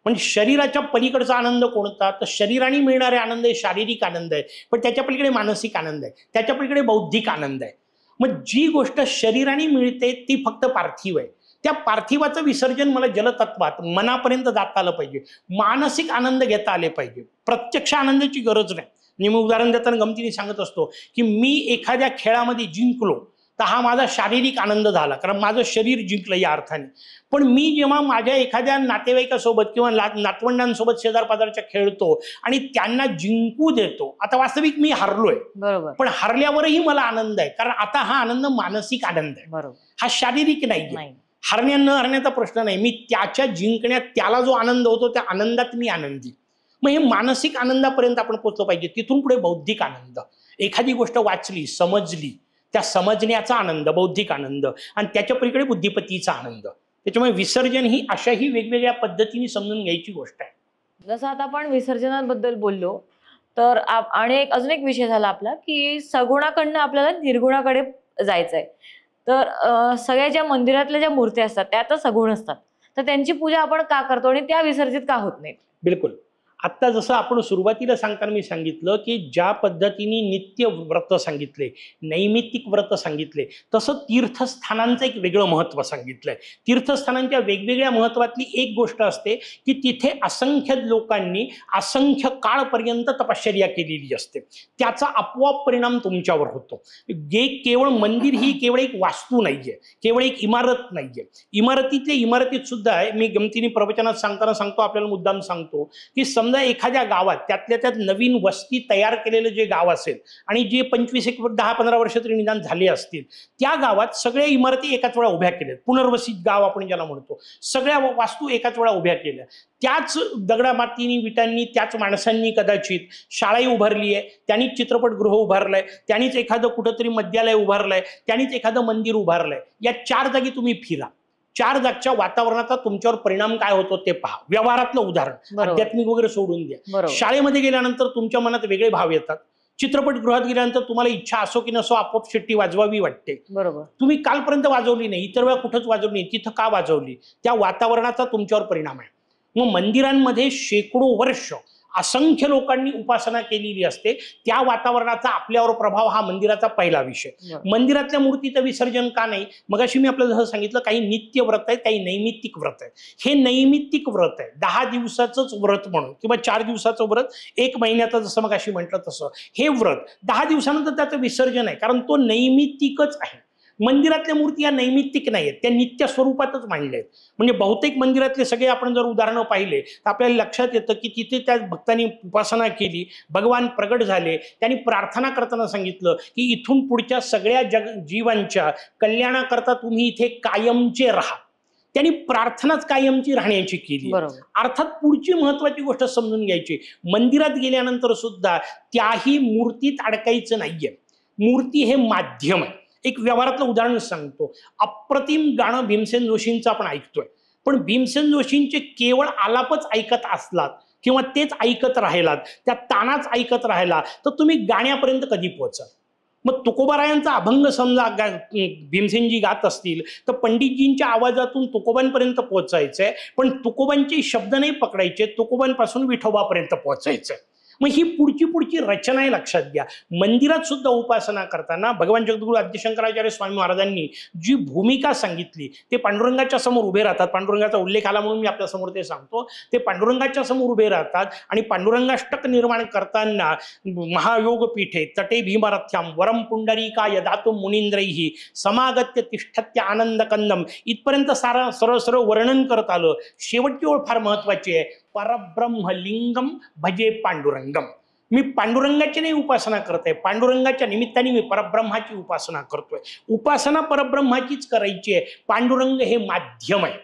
म्हणजे शरीराच्या पलीकडचा आनंद कोणता? तर शरीराने मिळणारे आनंद हे शारीरिक आनंद आहे, पण त्याच्या पलीकडे मानसिक आनंद आहे, त्याच्या पलीकडे बौद्धिक आनंद आहे. मग जी गोष्ट शरीराने मिळते ती फक्त पार्थिव आहे. त्या पार्थिवाचं विसर्जन मला जलतत्वात मनापर्यंत जाता आलं पाहिजे. मानसिक आनंद घेता आले पाहिजे. प्रत्यक्ष आनंदाची गरज नाही. मी उदाहरण देताना गमतीने सांगत असतो की मी एखाद्या खेळामध्ये जिंकलो तर हा माझा शारीरिक आनंद झाला, कारण माझं शरीर जिंकलं या अर्थाने. पण मी जेव्हा माझ्या एखाद्या नातेवाईकासोबत किंवा नातवंडांसोबत शेजार पाजारच्या खेळतो आणि त्यांना जिंकू देतो, आता वास्तविक मी हारलोय, बरोबर, पण हारल्यावरही मला आनंद आहे, कारण आता हा आनंद मानसिक आनंद आहे, बरोबर, हा शारीरिक नाही. नाही. हरण्या न हरण्याचा प्रश्न नाही. मी त्याच्या जिंकण्यात त्याला जो आनंद होतो त्या आनंदात मी आनंदी. मग हे मानसिक आनंदापर्यंत आपण पोहोचलो पाहिजे. तिथून पुढे बौद्धिक आनंद. एखादी गोष्ट वाचली, समजली, त्या समजण्याचा आनंद, बौद्धिक आनंद, आणि त्याच्या पलीकडे बुद्धिपतीचा आनंद. त्याच्यामुळे विसर्जन ही अशाही वेगवेगळ्या पद्धतीने समजून घ्यायची गोष्ट आहे. जसं आता आपण विसर्जनाबद्दल बोललो, तर आणि अजून एक विषय झाला आपला की सगुणाकडनं आपल्याला निर्गुणाकडे जायचंय. तर सगळ्या ज्या मंदिरातल्या ज्या मूर्त्या असतात त्या तर सगुण असतात, तर त्यांची पूजा आपण का करतो आणि त्या विसर्जित का होत नाहीत? बिलकुल. आत्ता जसं आपण सुरुवातीला सांगताना मी सांगितलं की ज्या पद्धतीने नित्य व्रत सांगितले, नैमित्तिक व्रत सांगितले, तसं तीर्थस्थानांचं एक वेगळं महत्त्व सांगितलंय. तीर्थस्थानांच्या वेगवेगळ्या महत्त्वातली एक गोष्ट असते की तिथे असंख्य लोकांनी असंख्य काळपर्यंत तपश्चर्या केलेली असते. त्याचा आपोआप परिणाम तुमच्यावर होतो. केवळ मंदिर ही केवळ एक वास्तू नाहीये, केवळ एक इमारत नाहीये. इमारतीतल्या इमारतीत सुद्धा आहे. मी गमतीने प्रवचनात सांगताना सांगतो, आपल्याला मुद्दाम सांगतो की समजा एखाद्या गावात त्यातल्या त्यात नवीन वस्ती तयार केलेलं जे गाव असेल आणि जे 10-15 वर्ष तरी निदान झाले असतील, त्या गावात सगळ्या इमारती एकाच वेळा उभ्या केल्यात. पुनर्वसित गाव आपण ज्याला म्हणतो, सगळ्या वास्तू एकाच वेळा उभ्या केल्या. त्याच दगडामातीनी विटांनी, त्याच माणसांनी कदाचित शाळाही उभारली आहे, त्यांनीच चित्रपटगृह उभारलंय, त्यांनीच एखादं कुठंतरी मद्यालय उभारलंय, त्यांनीच एखादं मंदिर उभारलंय. या 4 जागी तुम्ही फिरा. 4 जागच्या वातावरणाचा तुमच्यावर परिणाम काय होतो ते पहा. व्यवहारातलं उदाहरण, आध्यात्मिक वगैरे सोडून द्या. शाळेमध्ये गेल्यानंतर तुमच्या मनात वेगळे भाव येतात. चित्रपटगृहात गेल्यानंतर तुम्हाला इच्छा असो की नसो आपोआप शिट्टी वाजवावी वाटते. बरोबर. तुम्ही कालपर्यंत वाजवली नाही, इतर वेळा कुठंच वाजवली नाही, तिथं का वाजवली? त्या वातावरणाचा तुमच्यावर परिणाम आहे. मग मंदिरांमध्ये शेकडो वर्ष असंख्य लोकांनी उपासना केलेली असते, त्या वातावरणाचा आपल्यावर प्रभाव हा मंदिराचा पहिला विषय. मंदिरातल्या मूर्तीचं विसर्जन का नाही? मगाशी मी आपल्याला जसं सांगितलं, काही नित्य व्रत आहे, काही नैमित्तिक व्रत आहे. हे नैमित्तिक व्रत आहे, 10 दिवसाचंच व्रत म्हणून, किंवा 4 दिवसाचं व्रत, 1 महिन्याचं, जसं मगाशी म्हटलं तसं हे व्रत 10 दिवसानंतर त्याचं विसर्जन आहे, कारण तो नैमित्तिकच आहे. मंदिरातल्या मूर्ती या नैमित्तिक नाही आहेत, त्या नित्य स्वरूपातच मांडल्या आहेत. म्हणजे बहुतेक मंदिरातले सगळे आपण जर उदाहरणं पाहिले तर आपल्याला लक्षात येतं की तिथे त्या भक्तांनी उपासना केली, भगवान प्रगट झाले, त्यांनी प्रार्थना करताना सांगितलं की इथून पुढच्या सगळ्या जीवांच्या कल्याणाकरता तुम्ही इथे कायमचे राहा. त्यांनी प्रार्थनाच कायमची राहण्याची केली. अर्थात पुढची महत्वाची गोष्ट समजून घ्यायची, मंदिरात गेल्यानंतर सुद्धा त्याही मूर्तीत अडकायचं नाहीये. मूर्ती हे माध्यम आहे. एक व्यवहारातलं उदाहरण सांगतो. अप्रतिम गाणं भीमसेन जोशींचं आपण ऐकतोय, पण भीमसेन जोशींचे केवळ आलापच ऐकत असलात किंवा तेच ऐकत राहिलात, त्या तानाच ऐकत राहिला तर तुम्ही गाण्यापर्यंत कधी पोहोचाल? मग तुकोबारायांचा अभंग समजा भीमसेनजी गात असतील तर पंडितजींच्या आवाजातून तुकोबांपर्यंत पोहोचायचंय, पण तुकोबांचे शब्द नाही पकडायचे, तुकोबांपासून विठोबापर्यंत पोहोचायचंय. मग ही पुढची रचना आहे, लक्षात घ्या. मंदिरात सुद्धा उपासना करताना भगवान जगद्गुरू आद्यशंकराचार्य स्वामी महाराजांनी जी भूमिका सांगितली, ते पांडुरंगाच्या समोर उभे राहतात. पांडुरंगाचा उल्लेख आला म्हणून मी आपल्या समोर ते सांगतो. ते पांडुरंगाच्या समोर उभे राहतात आणि पांडुरंगाष्टक निर्माण करताना महायोग पीठे तटे भीमरथ्याम वरम पुंडरीकाय दातुम मुनींद्रैहि समागत्य तिष्ठत्य आनंद कंदम इथपर्यंत सरळ वर्णन करत आलं. शेवटची ओळ फार महत्वाची आहे, परब्रह्म लिंगम भजे पांडुरंगम. मी पांडुरंगाची नाही उपासना करतोय, पांडुरंगाच्या निमित्ताने मी परब्रह्माची उपासना करतोय. उपासना परब्रह्माचीच करायची आहे. पांडुरंग हे माध्यम आहे,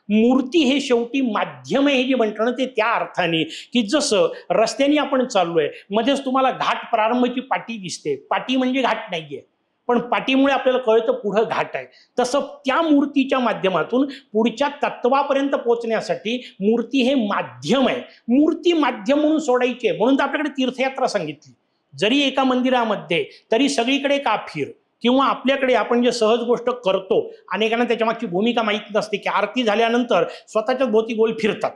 मूर्ती हे शेवटी माध्यम आहे. हे जे म्हटलं ना ते त्या अर्थाने की जसं रस्त्याने आपण चाललोय, मध्येच तुम्हाला घाट प्रारंभची पाटी दिसते, पाटी म्हणजे घाट नाहीये, पण पाठीमुळे आपल्याला कळतं पुढं घाट आहे. तसं त्या मूर्तीच्या माध्यमातून पुढच्या तत्वापर्यंत पोहोचण्यासाठी मूर्ती हे माध्यम आहे. मूर्ती माध्यम म्हणून सोडायची आहे, म्हणून तर आपल्याकडे तीर्थयात्रा सांगितली. जरी एका मंदिरामध्ये तरी सगळीकडे का फिर, किंवा आपल्याकडे आपण जे सहज गोष्ट करतो, अनेकांना त्याच्यामागची भूमिका माहीत नसते की आरती झाल्यानंतर स्वतःच्याच भोवती गोल फिरतात.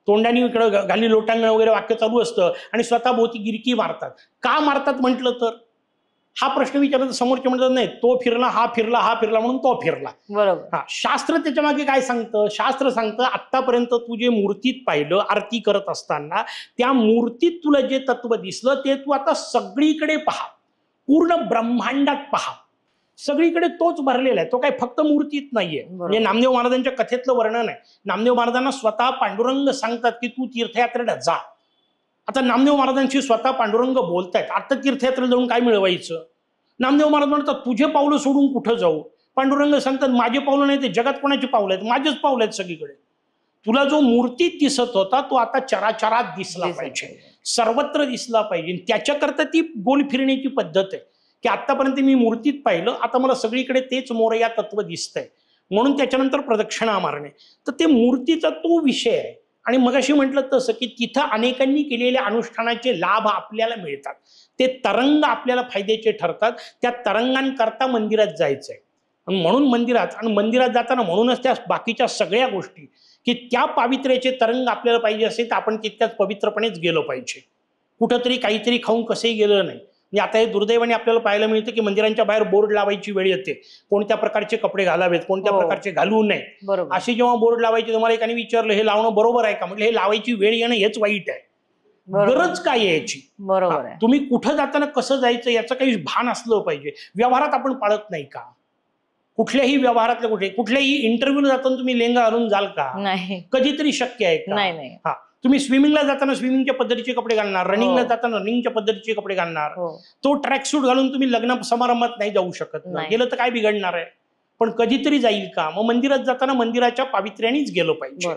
तोंडाने इकडं घाली लोटांगण वगैरे वाक्य चालू असतं आणि स्वतः भोवती गिरकी मारतात. का मारतात म्हटलं तर हा प्रश्न विचारला, समोरचे म्हणतात नाही तो फिरला हा फिरला हा फिरला म्हणून तो फिरला. बरोबर. शास्त्र त्याच्या मागे काय सांगतं? शास्त्र सांगतं आतापर्यंत तू जे मूर्तीत पाहिलं आरती करत असताना, त्या मूर्तीत तुला जे तत्व दिसलं ते तू आता सगळीकडे पहा, पूर्ण ब्रह्मांडात पहा. सगळीकडे तोच भरलेला आहे, तो काय फक्त मूर्तीत नाहीये. म्हणजे नामदेव महाराजांच्या कथेतलं वर्णन आहे. नामदेव महाराजांना स्वतः पांडुरंग सांगतात की तू तीर्थयात्रेला जा. आता नामदेव महाराजांशी स्वतः पांडुरंग बोलतायत, आता तीर्थयात्रेला जाऊन काय मिळवायचं? नामदेव महाराज म्हणतात तुझे पावलं सोडून कुठं जाऊ? पांडुरंग सांगतात माझे पावलं नाही, ते जगात कोणाची पावलं आहेत? माझेच पावलं आहेत सगळीकडे. तुला जो मूर्तीत दिसत होता तो आता चराचरात दिसला पाहिजे, सर्वत्र दिसला पाहिजे. त्याच्याकरता ती गोल फिरण्याची पद्धत आहे की आतापर्यंत मी मूर्तीत पाहिलं, आता मला सगळीकडे तेच मोरया तत्व दिसतंय, म्हणून त्याच्यानंतर प्रदक्षिणा मारणे. तर ते मूर्तीचा तो विषय आहे. आणि मगाशी म्हटलं तसं की तिथं अनेकांनी केलेल्या अनुष्ठानाचे लाभ आपल्याला मिळतात, ते तरंग आपल्याला फायद्याचे ठरतात. त्या तरंगांकरता मंदिरात जायचंय. म्हणून मंदिरात जाताना म्हणूनच त्या बाकीच्या सगळ्या गोष्टी की त्या पावित्र्याचे तरंग आपल्याला पाहिजे असेल तर आपण तितक्याच पवित्रपणेच गेलो पाहिजे. कुठंतरी काहीतरी खाऊन कसंही गेलं नाही. म्हणजे आता हे दुर्दैवाने आपल्याला पाहायला मिळतं की मंदिरांच्या बाहेर बोर्ड लावायची वेळ येते, कोणत्या प्रकारचे कपडे घालावेत, कोणत्या प्रकारचे घालू नये. असे जेव्हा बोर्ड लावायचे, तुम्हाला एकाने विचारलं हे लावणं बरोबर आहे का? म्हणजे हे लावायची वेळ येणं हेच वाईट आहे. गरज काय आहे याची? बरोबर आहे. तुम्ही कुठं जाताना कसं जायचं याचं काही भान असलं पाहिजे. व्यवहारात आपण पाळत नाही का? कुठल्याही व्यवहारातल्या कुठल्याही इंटरव्ह्यूला जाताना तुम्ही लेंगा घालून जाल का? नाही. कधीतरी शक्य आहे का? नाही. हा, तुम्ही स्विमिंगला जाताना स्विमिंगच्या पद्धतीचे कपडे घालणार, रनिंगला जाताना रनिंगच्या पद्धतीचे कपडे घालणार. तो ट्रॅक सूट घालून तुम्ही लग्न समारंभात नाही जाऊ शकत. गेलं तर काय बिघडणार आहे? पण कधीतरी जाईल का? मग मंदिरात जाताना मंदिराच्या पावित्र्यानेच गेलो पाहिजे.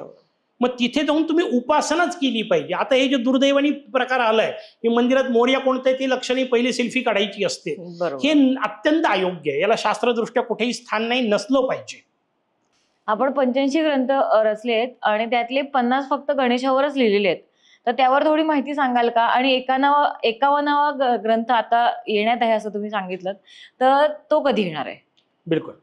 मग तिथे जाऊन तुम्ही उपासनाच केली पाहिजे. आता हे जे दुर्दैवानी प्रकार आलाय की मंदिरात मोर्या कोणतं ते लक्ष नाही, पहिले सेल्फी काढायची असते, हे अत्यंत अयोग्य आहे. याला शास्त्रदृष्ट्या कुठेही स्थान नाही, नसलं पाहिजे. आपण 85 ग्रंथ रचले आहेत आणि त्यातले 50 फक्त गणेशावरच लिहिलेले आहेत, तर त्यावर थोडी माहिती सांगाल का? आणि 51वा ग्रंथ आता येण्यात आहे असं तुम्ही सांगितलं, तर तो कधी येणार आहे? बिलकुल.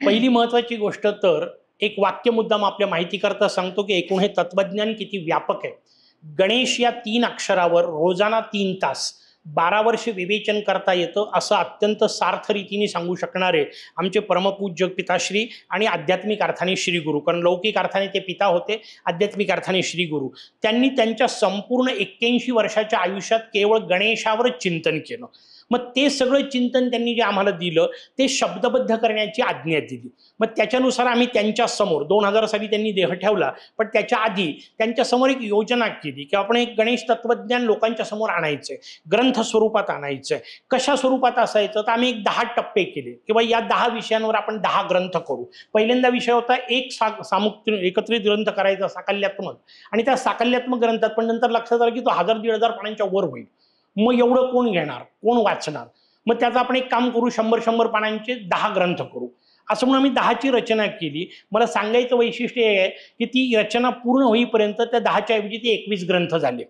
पहिली महत्वाची गोष्ट तर एक वाक्य मुद्दाम आपल्या माहिती करता सांगतो की एकूण हे तत्वज्ञान किती व्यापक आहे. गणेश या 3 अक्षरावर रोजाना 3 तास 12 वर्ष विवेचन करता येतं असं अत्यंत सार्थ रीतीने सांगू शकणारे आमचे परमपूज्य पिताश्री आणि आध्यात्मिक अर्थाने श्री गुरु, कारण लौकिक अर्थाने ते पिता होते, आध्यात्मिक अर्थाने श्री गुरु. त्यांनी त्यांच्या संपूर्ण 81 वर्षाच्या आयुष्यात केवळ गणेशावरच चिंतन केलं. मग ते सगळं चिंतन त्यांनी जे आम्हाला दिलं ते शब्दबद्ध करण्याची आज्ञा दिली. मग त्याच्यानुसार आम्ही त्यांच्या समोर 2000 साली त्यांनी देह ठेवला, पण त्याच्या आधी त्यांच्या समोर एक योजना केली की आपण एक गणेश तत्वज्ञान लोकांच्या समोर आणायचंय, ग्रंथ स्वरूपात आणायचंय. कशा स्वरूपात असायचं तर आम्ही एक 10 टप्पे केले किंवा या 10 विषयांवर आपण 10 ग्रंथ करू. पहिल्यांदा विषय होता एक एकत्रित ग्रंथ करायचा साकल्यात्मक, आणि त्या साकल्यात्मक ग्रंथात पण नंतर लक्षात आलं की तो 1000-1500 पानांच्या वर होईल. मग एवढं कोण घेणार, कोण वाचणार? मग त्याचं आपण एक काम करू, 100-100 पानांचे 10 ग्रंथ करू, असं म्हणून आम्ही 10ची रचना केली. मला सांगायचं वैशिष्ट्य हे आहे की ती रचना पूर्ण होईपर्यंत त्या 10च्या ऐवजी ते 21 ग्रंथ झाले.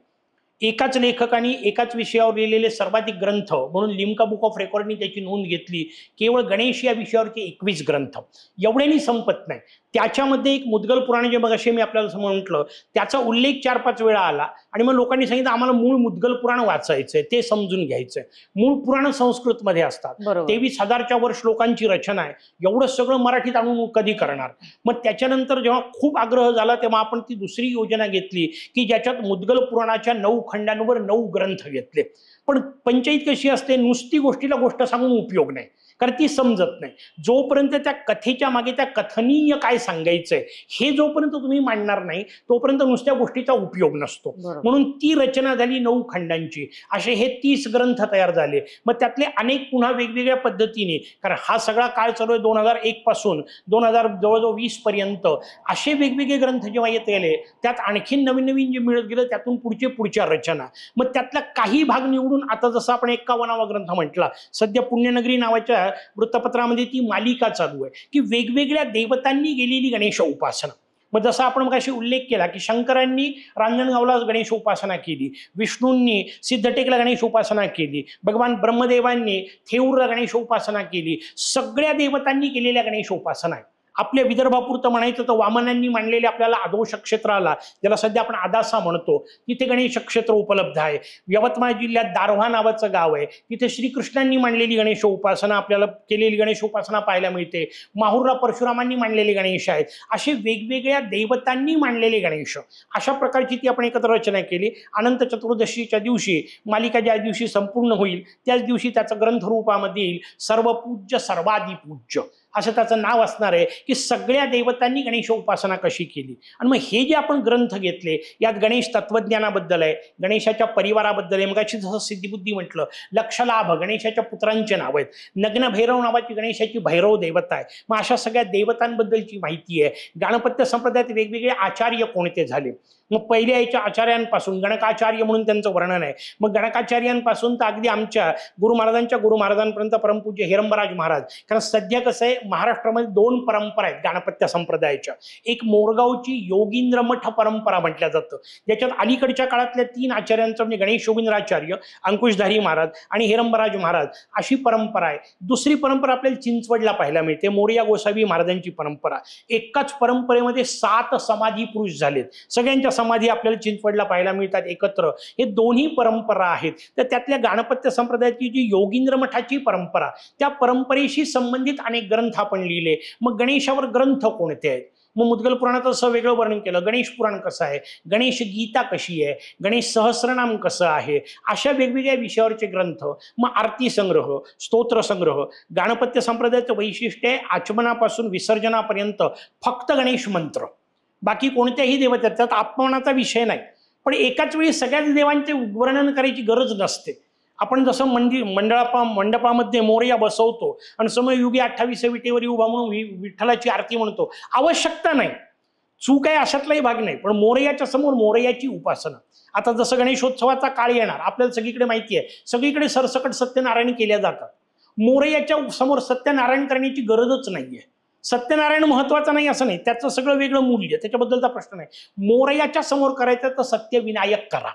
एकाच लेखकाने एकाच विषयावर लिहिलेले सर्वाधिक ग्रंथ म्हणून लिम्का बुक ऑफ रेकॉर्डनी त्याची नोंद घेतली. केवळ गणेश या विषयावरचे 21 ग्रंथ. एवढ्यानी संपत नाही. त्याच्यामध्ये एक मुद्गल पुराण जे मगाशी मी आपल्याला म्हटलं त्याचा उल्लेख 4-5 वेळा आला आणि मग लोकांनी सांगितलं आम्हाला मूळ मुद्गल पुराण वाचायचंय, ते समजून घ्यायचंय. मूळ पुराण संस्कृतमध्ये असतात. 23,000च्या वर श्लोकांची रचना आहे. एवढं सगळं मराठीत आणून कधी करणार? मग त्याच्यानंतर जेव्हा खूप आग्रह झाला तेव्हा आपण ती दुसरी योजना घेतली की ज्याच्यात मुद्गल पुराणाच्या 9 खंडांवर 9 ग्रंथ घेतले. पण पंचायत कशी असते, नुसती गोष्टीला गोष्ट सांगून उपयोग नाही, कारण ती समजत नाही. जोपर्यंत त्या कथेच्या मागे त्या कथनीय काय सांगायचंय हे जोपर्यंत तुम्ही मांडणार नाही तोपर्यंत नुसत्या गोष्टीचा उपयोग नसतो. म्हणून ती रचना झाली 9 खंडांची. असे हे 30 ग्रंथ तयार झाले. मग त्यातले अनेक पुन्हा वेगवेगळ्या पद्धतीने, कारण हा सगळा काळ चालू आहे 2001 पासून 2000 जवळजवळ 20 पर्यंत, असे वेगवेगळे ग्रंथ जेव्हा येत गेले त्यात आणखीन नवीन नवीन जे मिळत गेलं त्यातून पुढच्या रचना. मग त्यातला काही भाग निवडून आता जसं आपण 51वा ग्रंथ म्हटला, सध्या पुण्यनगरी नावाच्या वृत्तपत्रामध्ये ती मालिका चालू आहे की वेगवेगळ्या देवतांनी गेलेली गणेश उपासना. मग जसा आपण मगाशी उल्लेख केला की शंकरांनी रांजणगावला गणेश उपासना केली, विष्णूंनी सिद्धटेकला गणेश उपासना केली, भगवान ब्रह्मदेवांनी थेऊरला गणेश उपासना केली. सगळ्या देवतांनी केलेल्या गणेश उपासना आहे. आपल्या विदर्भापुरतं म्हणायचं तर वामनांनी मांडलेले आपल्याला आदोश क्षेत्राला, ज्याला सध्या आपण आदासा म्हणतो, तिथे गणेश क्षेत्र उपलब्ध आहे. यवतमाळ जिल्ह्यात दारव्हा नावाचं गाव आहे, तिथे श्रीकृष्णांनी मांडलेली गणेश उपासना आपल्याला केलेली गणेश उपासना पाहायला मिळते. माहूरला परशुरामांनी मांडलेले गणेश आहेत. असे वेगवेगळ्या देवतांनी मांडलेले गणेश, अशा प्रकारची ती आपण एकत्र रचना केली. अनंत चतुर्दशीच्या दिवशी मालिका ज्या दिवशी संपूर्ण होईल त्याच दिवशी त्याचं ग्रंथरूपामध्ये येईल सर्वपूज्य सर्वाधिपूज्य असं त्याचं नाव असणार आहे की सगळ्या देवतांनी गणेश उपासना कशी केली. आणि मग हे जे आपण ग्रंथ घेतले यात गणेश तत्वज्ञानाबद्दल आहे, गणेशाच्या परिवाराबद्दल आहे, मगाशी जसं सिद्धिबुद्धी म्हटलं, लक्षलाभ गणेशाच्या पुत्रांचे नाव आहेत, नग्न भैरव नावाची गणेशाची भैरव देवता आहे. मग अशा सगळ्या देवतांबद्दलची माहिती आहे. गाणपत्य संप्रदायात वेगवेगळे आचार्य कोणते झाले, मग पहिल्या याच्या आचार्यांपासून गणकाचार्य म्हणून त्यांचं वर्णन आहे. मग गणकाचार्यांपासून तर अगदी आमच्या गुरु महाराजांपर्यंत परमपूज्य हिरंबराज महाराज. कारण सध्या कसं आहे, महाराष्ट्रामध्ये 2 परंपरा आहेत गाणपत्य संप्रदायाच्या. एक मोरगावची योगींद्र मठ परंपरा म्हटल्या जातं, ज्याच्यात अलीकडच्या काळातल्या 3 आचार्यांचं म्हणजे गणेश योगींद्राचार्य, अंकुशधारी महाराज आणि हिरंबराज महाराज अशी परंपरा आहे. दुसरी परंपरा आपल्याला चिंचवडला पाहायला मिळते, मोरया गोसावी महाराजांची परंपरा. एकाच परंपरेमध्ये 7 समाधी पुरुष झालेत. सगळ्यांच्या समाधी आपल्याला चिंचवडला पाहायला मिळतात एकत्र. हे दोन्ही परंपरा आहेत. तर त्यातल्या गाणपत्य संप्रदायाची जी योगींद्र मठाची परंपरा, त्या परंपरेशी संबंधित अनेक ग्रंथ आपण लिहिले. मग गणेशावर ग्रंथ कोणते आहेत? मग मुद्गल पुराणात असं वेगळं वर्णन केलं, गणेश पुराण कसं आहे, गणेश गीता कशी आहे, गणेश सहस्रनाम कसं आहे, अशा वेगवेगळ्या विषयावरचे ग्रंथ. मग आरती संग्रह, स्तोत्र संग्रह. गाणपत्य संप्रदायाचं वैशिष्ट्य आहे आचमनापासून विसर्जनापर्यंत फक्त गणेश मंत्र, बाकी कोणत्याही देवता, त्यात अपमानाचा विषय नाही. पण एकाच वेळी सगळ्याच देवांचे वर्णन करायची गरज नसते. आपण जसं मंडपामध्ये मोरया बसवतो आणि समयुगी 28 विटेवर उभा म्हणून विठ्ठलाची आरती म्हणतो, आवश्यकता नाही. चूक आहे अशातलाही भाग नाही. पण मोरयाच्या समोर मोरयाची उपासना. आता जसं गणेशोत्सवाचा काळ येणार आपल्याला सगळीकडे माहिती आहे, सगळीकडे सरसकट सत्यनारायण केल्या जातात. मोरयाच्या समोर सत्यनारायण करण्याची गरजच नाहीये. सत्यनारायण महत्वाचा नाही असं नाही, त्याचं सगळं वेगळं मूल्य, त्याच्याबद्दलचा प्रश्न नाही. मोरयाच्या समोर करायचं तर सत्यविनायक करा,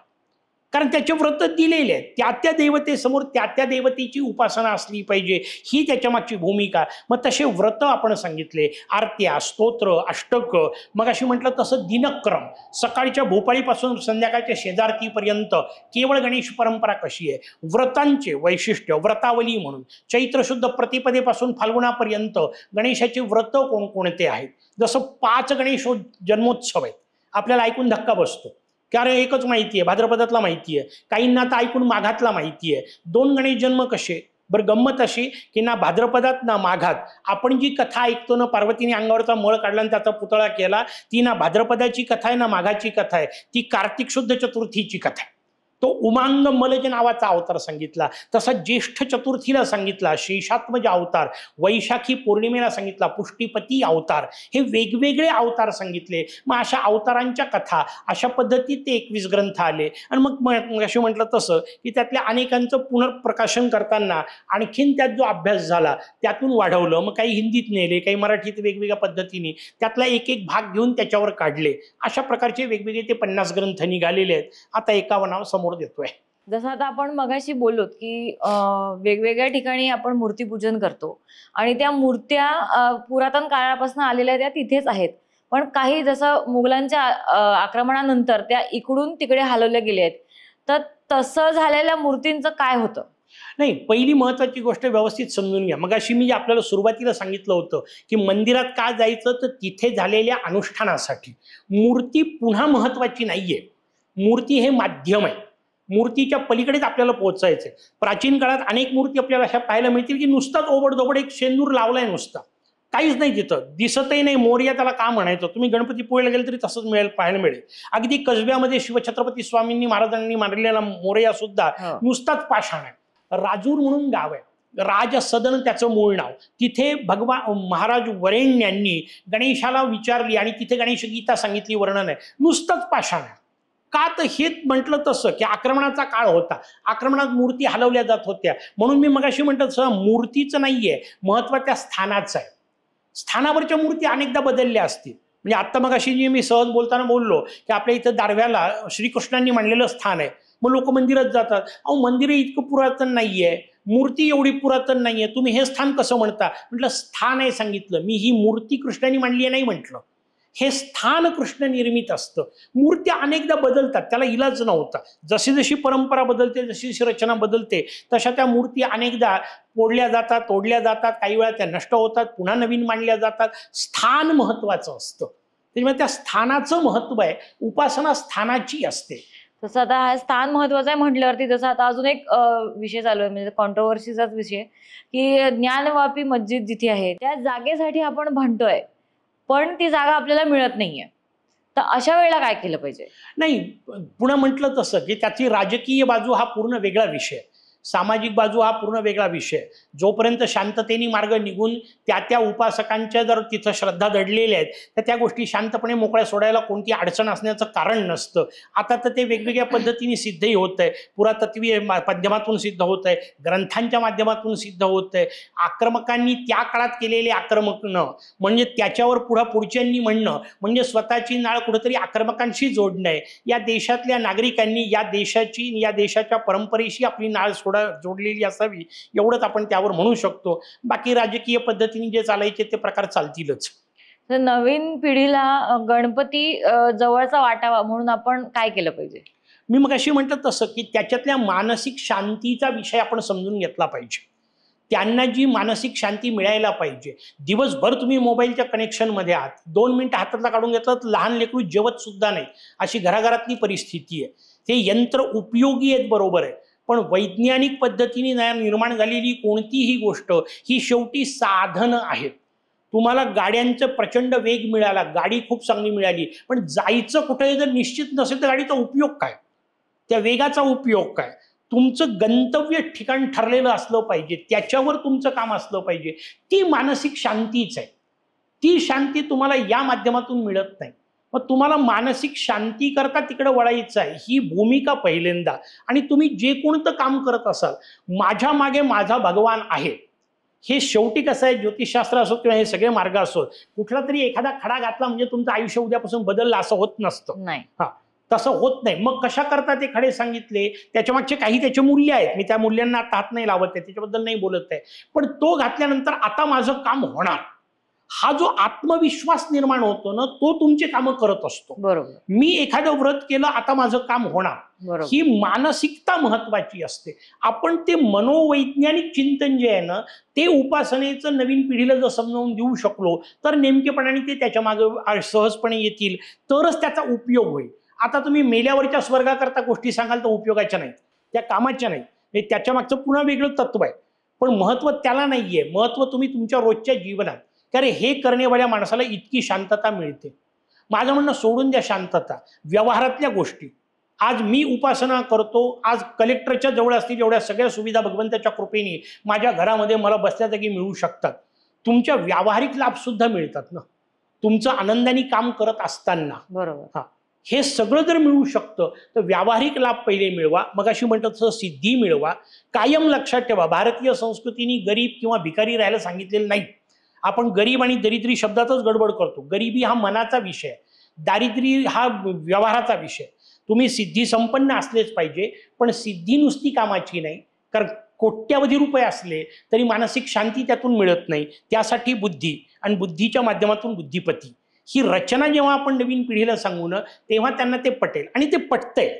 कारण त्याचे व्रत दिलेले आहेत. त्या देवतेसमोर त्या देवतेची उपासना असली पाहिजे, ही त्याच्या मागची भूमिका. मग तसे व्रत आपण सांगितले, आरत्या, स्तोत्र, अष्टक. मग अशी म्हटलं तसं दिनक्रम, सकाळच्या भोपाळीपासून संध्याकाळच्या शेजारतीपर्यंत केवळ गणेश परंपरा कशी आहे, व्रतांचे वैशिष्ट्य, व्रतावली म्हणून चैत्र शुद्ध प्रतिपदेपासून फाल्गुनापर्यंत गणेशाचे व्रत कोणकोणते आहेत. जसं 5 गणेश जन्मोत्सव आहेत, आपल्याला ऐकून धक्का बसतो. की अरे एकच माहिती आहे, भाद्रपदातला माहिती आहे, काहींना तर ऐकून माघातला माहिती आहे. 2 गणेश जन्म कसे? बरं, गंमत अशी की ना भाद्रपदात ना माघात आपण जी कथा ऐकतो ना, पार्वतीने अंगावरचा मळ काढला आणि त्याचा पुतळा केला, ती ना भाद्रपदाची कथा आहे ना माघाची कथा आहे, ती कार्तिक शुद्ध चतुर्थीची कथा आहे. तो उमांग मलज नावाचा अवतार सांगितला, तसा ज्येष्ठ चतुर्थीला सांगितला शेषात्मज अवतार, वैशाखी पौर्णिमेला सांगितला पुष्टीपती अवतार, हे वेगवेगळे अवतार सांगितले. मग अशा अवतारांच्या कथा अशा पद्धतीत ते 21 ग्रंथ आले. आणि मग अशी म्हटलं तसं की त्यातल्या अनेकांचं पुनर्प्रकाशन करताना आणखीन त्यात जो अभ्यास झाला त्यातून वाढवलं. मग काही हिंदीत नेले, काही मराठीत वेगवेगळ्या पद्धतीने त्यातला एक एक भाग घेऊन त्याच्यावर काढले. अशा प्रकारचे वेगवेगळे ते 50 ग्रंथ निघालेले आहेत. आता 51 समोर देतोय. जसं आता आपण मगाशी बोललोत की वेगवेगळ्या ठिकाणी आपण मूर्तीपूजन करतो आणि त्या मूर्त्या पुरातन काळापासून आलेल्या त्या तिथेच आहेत, पण काही जसं मुघलांच्या आक्रमणानंतर त्या इकडून तिकडे हलवल्या गेल्या आहेत, तर तसं झालेल्या मूर्तींचं काय होतं? नाही, पहिली महत्वाची गोष्ट व्यवस्थित समजून घ्या. मग अशी मी आपल्याला सुरुवातीला सांगितलं होतं की मंदिरात का जायचं, तर तिथे झालेल्या अनुष्ठानासाठी. मूर्ती पुन्हा महत्वाची नाहीये, मूर्ती हे माध्यम आहे. मूर्तीच्या पलीकडेच आपल्याला पोहोचायचंय. प्राचीन काळात अनेक मूर्ती आपल्याला अशा पाहायला मिळतील की नुसताच ओबडधोबड एक शेंदूर लावलाय, नुसता काहीच नाही, तिथं दिसतही नाही. मोरया त्याला का म्हणायचं? तुम्ही गणपतीपुळेला गेले तरी तसंच पाहायला मिळेल. अगदी कसब्यामध्ये शिवछत्रपती स्वामींनी महाराजांनी मारलेला मोरया सुद्धा नुसताच पाषाण आहे. राजूर म्हणून गाव आहे, राज सदन त्याचं मूळ नाव. तिथे भगवान महाराज वरेण्यांनी गणेशाला विचारली आणि तिथे गणेश गीता सांगितली, वर्णन आहे, नुसतंच पाषाण आहे. का? तर हेच म्हटलं तसं की आक्रमणाचा काळ होता, आक्रमणात मूर्ती हलवल्या जात होत्या. म्हणून मी मगाशी म्हटलं तसं मूर्तीचं नाहीये महत्व, त्या स्थानाचं आहे. स्थानावरच्या मूर्ती अनेकदा बदलल्या असतील. म्हणजे आत्ता मगाशी जी मी सहज बोलताना बोललो की आपल्या इथं दारव्याला श्रीकृष्णांनी मांडलेलं स्थान आहे, मग लोक मंदिरात जातात. अहो, मंदिर इतकं पुरातन नाहीये, मूर्ती एवढी पुरातन नाहीये, तुम्ही हे स्थान कसं म्हणता? म्हटलं स्थान आहे सांगितलं मी, ही मूर्ती कृष्णाने मांडली आहे नाही म्हटलं. हे स्थान कृष्ण निर्मित असतं. मूर्त्या अनेकदा बदलतात, त्याला इलाज नव्हता. जशी जशी परंपरा बदलते, जशी जशी रचना बदलते, तशा त्या मूर्ती अनेकदा फोडल्या जातात, तोडल्या जातात, काही वेळा त्या नष्ट होतात, पुन्हा नवीन मांडल्या जातात. स्थान महत्वाचं असतं, त्याच्यामुळे त्या स्थानाचं महत्व आहे. उपासना स्थानाची असते. तसं आता हा स्थान महत्वाचं आहे म्हटल्यावरती जसं आता अजून एक विषय चालू आहे, म्हणजे कॉन्ट्रोवर्सीचाच विषय, की ज्ञानवापी मस्जिद जिथे आहे त्या जागेसाठी आपण म्हणतोय, पण ती जागा आपल्याला मिळत नाहीये. तर अशा वेळेला काय केलं पाहिजे? नाही, पुन्हा म्हटलं तसं की त्याची राजकीय बाजू हा पूर्ण वेगळा विषय, सामाजिक बाजू हा पूर्ण वेगळा विषय. जोपर्यंत शांततेने मार्ग निघून त्या उपासकांच्या जर तिथं श्रद्धा दडलेल्या आहेत, तर त्या गोष्टी शांतपणे मोकळ्या सोडायला कोणती अडचण असण्याचं कारण नसतं. आता तर ते वेगवेगळ्या पद्धतीने सिद्धही होत आहे, पुरातत्वीय माध्यमातून सिद्ध होत आहे, ग्रंथांच्या माध्यमातून सिद्ध होत आहे. आक्रमकांनी त्या काळात केलेले आक्रमणं म्हणजे त्याच्यावर पुढच्यांनी म्हणणं म्हणजे स्वतःची नाळ कुठेतरी आक्रमकांशी जोडणं आहे. या देशातल्या नागरिकांनी या देशाच्या परंपरेशी आपली नाळ जोडलेली असावी, एवढंच आपण त्यावर म्हणू शकतो. बाकी राजकीय पद्धतीने जे चालायचे ते प्रकार चालतीलच. तर नवीन पिढीला गणपती जवळचा वाटावा म्हणून आपण काय केलं पाहिजे? मी मग अशी म्हणतो तसं की त्याच्यातल्या मानसिक शांतीचा विषय आपण समजून घेतला पाहिजे. त्यांना जी मानसिक शांती मिळायला पाहिजे. दिवसभर तुम्ही मोबाईलच्या कनेक्शनमध्ये आहात, 2 मिनिटं हातातला काढून घेतलं तर लहान लेकरू जेवत सुद्धा नाही, अशी घराघरातली परिस्थिती आहे. ते यंत्र उपयोगी आहेत, बरोबर आहे, पण वैज्ञानिक पद्धतीने निर्माण झालेली कोणतीही गोष्ट ही शेवटी साधनं आहेत. तुम्हाला गाड्यांचं प्रचंड वेग मिळाला, गाडी खूप चांगली मिळाली, पण जायचं कुठे जर निश्चित नसेल तर गाडीचा उपयोग काय? त्या वेगाचा उपयोग काय? तुमचं गंतव्य ठिकाण ठरलेलं असलं पाहिजे, त्याच्यावर तुमचं काम असलं पाहिजे. ती मानसिक शांतीच आहे. ती शांती तुम्हाला या माध्यमातून मिळत नाही. मग तुम्हाला मानसिक शांती करता तिकडे वळायचं आहे, ही भूमिका पहिल्यांदा. आणि तुम्ही जे कोणतं काम करत असाल, माझ्या मागे माझा भगवान आहे, हे शेवटी कसं आहे, ज्योतिषशास्त्र असो किंवा हे सगळे मार्ग असो, कुठला तरी एखादा खडा घातला म्हणजे तुमचं आयुष्य उद्यापासून बदललं असं होत नसतं. नाही, तसं होत नाही. मग कशा करता ते खडे सांगितले, त्याच्या मागचे काही त्याचे मूल्य आहेत. मी त्या मूल्यांना आता हात नाही लावत आहे, त्याच्याबद्दल नाही बोलत आहे, पण तो घातल्यानंतर आता माझं काम होणार, हा जो आत्मविश्वास निर्माण होतो ना, तो तुमचे कामं करत असतो. बरोबर. मी एखादं व्रत केलं, आता माझं काम होणार, बरोबर. ही मानसिकता महत्वाची असते. आपण ते मनोवैज्ञानिक चिंतन जे आहे ना, ते उपासनेचं नवीन पिढीला जर समजावून देऊ शकलो तर नेमकेपणाने ते त्याच्या मागे सहजपणे येतील, तरच त्याचा उपयोग होईल. आता तुम्ही मेल्यावरच्या स्वर्गाकरता गोष्टी सांगाल तर उपयोगाच्या नाहीत, त्या कामाच्या नाहीत. हे त्याच्या मागचं पुन्हा वेगळं तत्व आहे. पण महत्व त्याला नाहीये, महत्व तुम्ही तुमच्या रोजच्या जीवनात. कारण हे करण्यावाल्या माणसाला इतकी शांतता मिळते. माझं म्हणणं सोडून द्या शांतता, व्यवहारातल्या गोष्टी. आज मी उपासना करतो, आज कलेक्टरच्या जवळ असतील एवढ्या सगळ्या सुविधा भगवंताच्या कृपेने माझ्या घरामध्ये मला बसल्या जागी मिळू शकतात. तुमच्या व्यावहारिक लाभ सुद्धा मिळतात ना, तुमचं आनंदाने काम करत असताना. बरोबर. हे सगळं जर मिळू शकतं तर व्यावहारिक लाभ पहिले मिळवा, मग अशी म्हणतात तसं सिद्धी मिळवा. कायम लक्षात ठेवा, भारतीय संस्कृतीने गरीब किंवा भिकारी राहायला सांगितलेलं नाही. आपण गरीब आणि दरिद्री शब्दातच गडबड करतो. गरिबी हा मनाचा विषय, दारिद्र्य हा व्यवहाराचा विषय. तुम्ही सिद्धी संपन्न असलेच पाहिजे, पण सिद्धी नुसती कामाची नाही. कारण कोट्यावधी रुपये असले तरी मानसिक शांती त्यातून मिळत नाही. त्यासाठी बुद्धी, आणि बुद्धीच्या माध्यमातून बुद्धिपती, ही रचना जेव्हा आपण नवीन पिढीला सांगू ना, तेव्हा त्यांना ते पटेल. आणि ते पटतंय.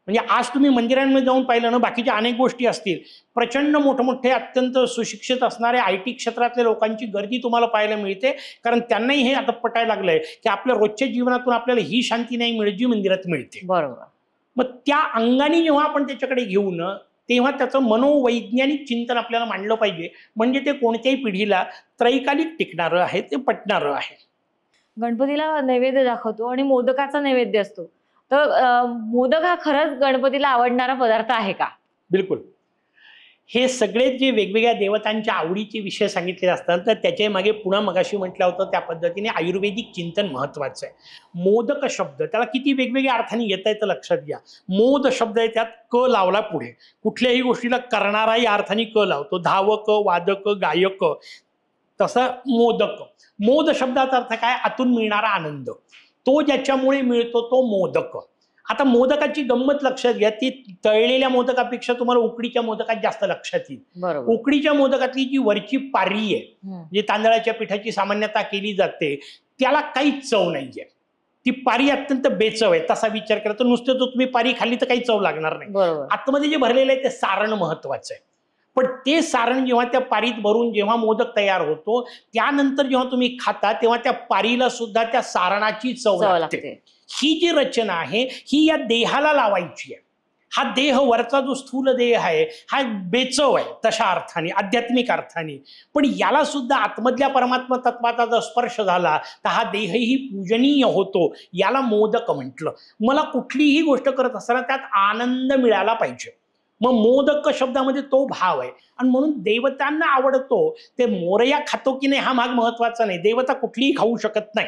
म्हणजे आज तुम्ही मंदिरांमध्ये जाऊन पाहिलं ना, बाकीच्या अनेक गोष्टी असतील, प्रचंड मोठमोठे अत्यंत सुशिक्षित असणारे IT क्षेत्रातल्या लोकांची गर्दी तुम्हाला पाहायला मिळते. कारण त्यांनाही हे आता पटायला लागलंय की आपल्या रोजच्या जीवनातून आपल्याला ही शांती नाही मिळत जी मंदिरात मिळते. बरोबर. मग त्या अंगाने जेव्हा आपण त्याच्याकडे घेऊ ना, तेव्हा त्याचं मनोवैज्ञानिक चिंतन आपल्याला मांडलं पाहिजे. म्हणजे ते कोणत्याही पिढीला त्रैकालिक टिकणारं आहे, ते पटणारं आहे. गणपतीला नैवेद्य दाखवतो आणि मोदकाचा नैवेद्य असतो, तर मोदक हा खरंच गणपतीला आवडणारा पदार्थ आहे का? बिलकुल. हे सगळे जे वेगवेगळ्या देवतांच्या आवडीचे विषय सांगितलेले असतात, तर त्याच्या मागे पुन्हा मगाशी म्हटलं होतं त्या पद्धतीने आयुर्वेदिक चिंतन महत्वाचं आहे. मोदक शब्द त्याला किती वेगवेगळ्या अर्थाने घेता येतं लक्षात घ्या. मोद शब्द आहे, त्यात क लावला पुढे. कुठल्याही गोष्टीला करणारा या अर्थाने क लावतो. धावक, वादक, गायक, तसा मोदक. मोद शब्दाचा अर्थ काय? आतून मिळणारा आनंद, तो ज्याच्यामुळे मिळतो तो मोदक. आता मोदकाची गंमत लक्षात घ्या, ती तळलेल्या मोदकापेक्षा तुम्हाला उकडीच्या मोदकात जास्त लक्षात येईल. बरोबर. उकडीच्या मोदकातली जी वरची पारी आहे, जी तांदळाच्या पिठाची सामान्यतः केली जाते, त्याला काहीच चव नाहीये. ती पारी अत्यंत बेचव आहे. तसा विचार केला तर नुसतं जर तुम्ही पारी खाल्ली तर काही चव लागणार नाही. बरोबर. आतमध्ये जे भरलेलं आहे ते सारण महत्वाचं आहे. पण ते सारण जेव्हा त्या पारीत भरून जेव्हा मोदक तयार होतो, त्यानंतर जेव्हा तुम्ही खाता तेव्हा त्या पारीला सुद्धा त्या सारणाची चव लागते. ही जी रचना आहे ही या देहाला लावायची आहे. हा देह, वरचा जो स्थूल देह आहे, हा बेचव आहे तशा अर्थाने, आध्यात्मिक अर्थाने. पण याला सुद्धा आतमधल्या परमात्मा तत्वाचा जर स्पर्श झाला तर हा देहही पूजनीय होतो. याला मोदक म्हटलं. मला कुठलीही गोष्ट करत असताना त्यात आनंद मिळाला पाहिजे. मग मोदक शब्दामध्ये तो भाव आहे. आणि म्हणून देवतांना आवडतो. ते मोरया खातो की नाही हा भाग महत्वाचा नाही. देवता कुठलीही खाऊ शकत नाही.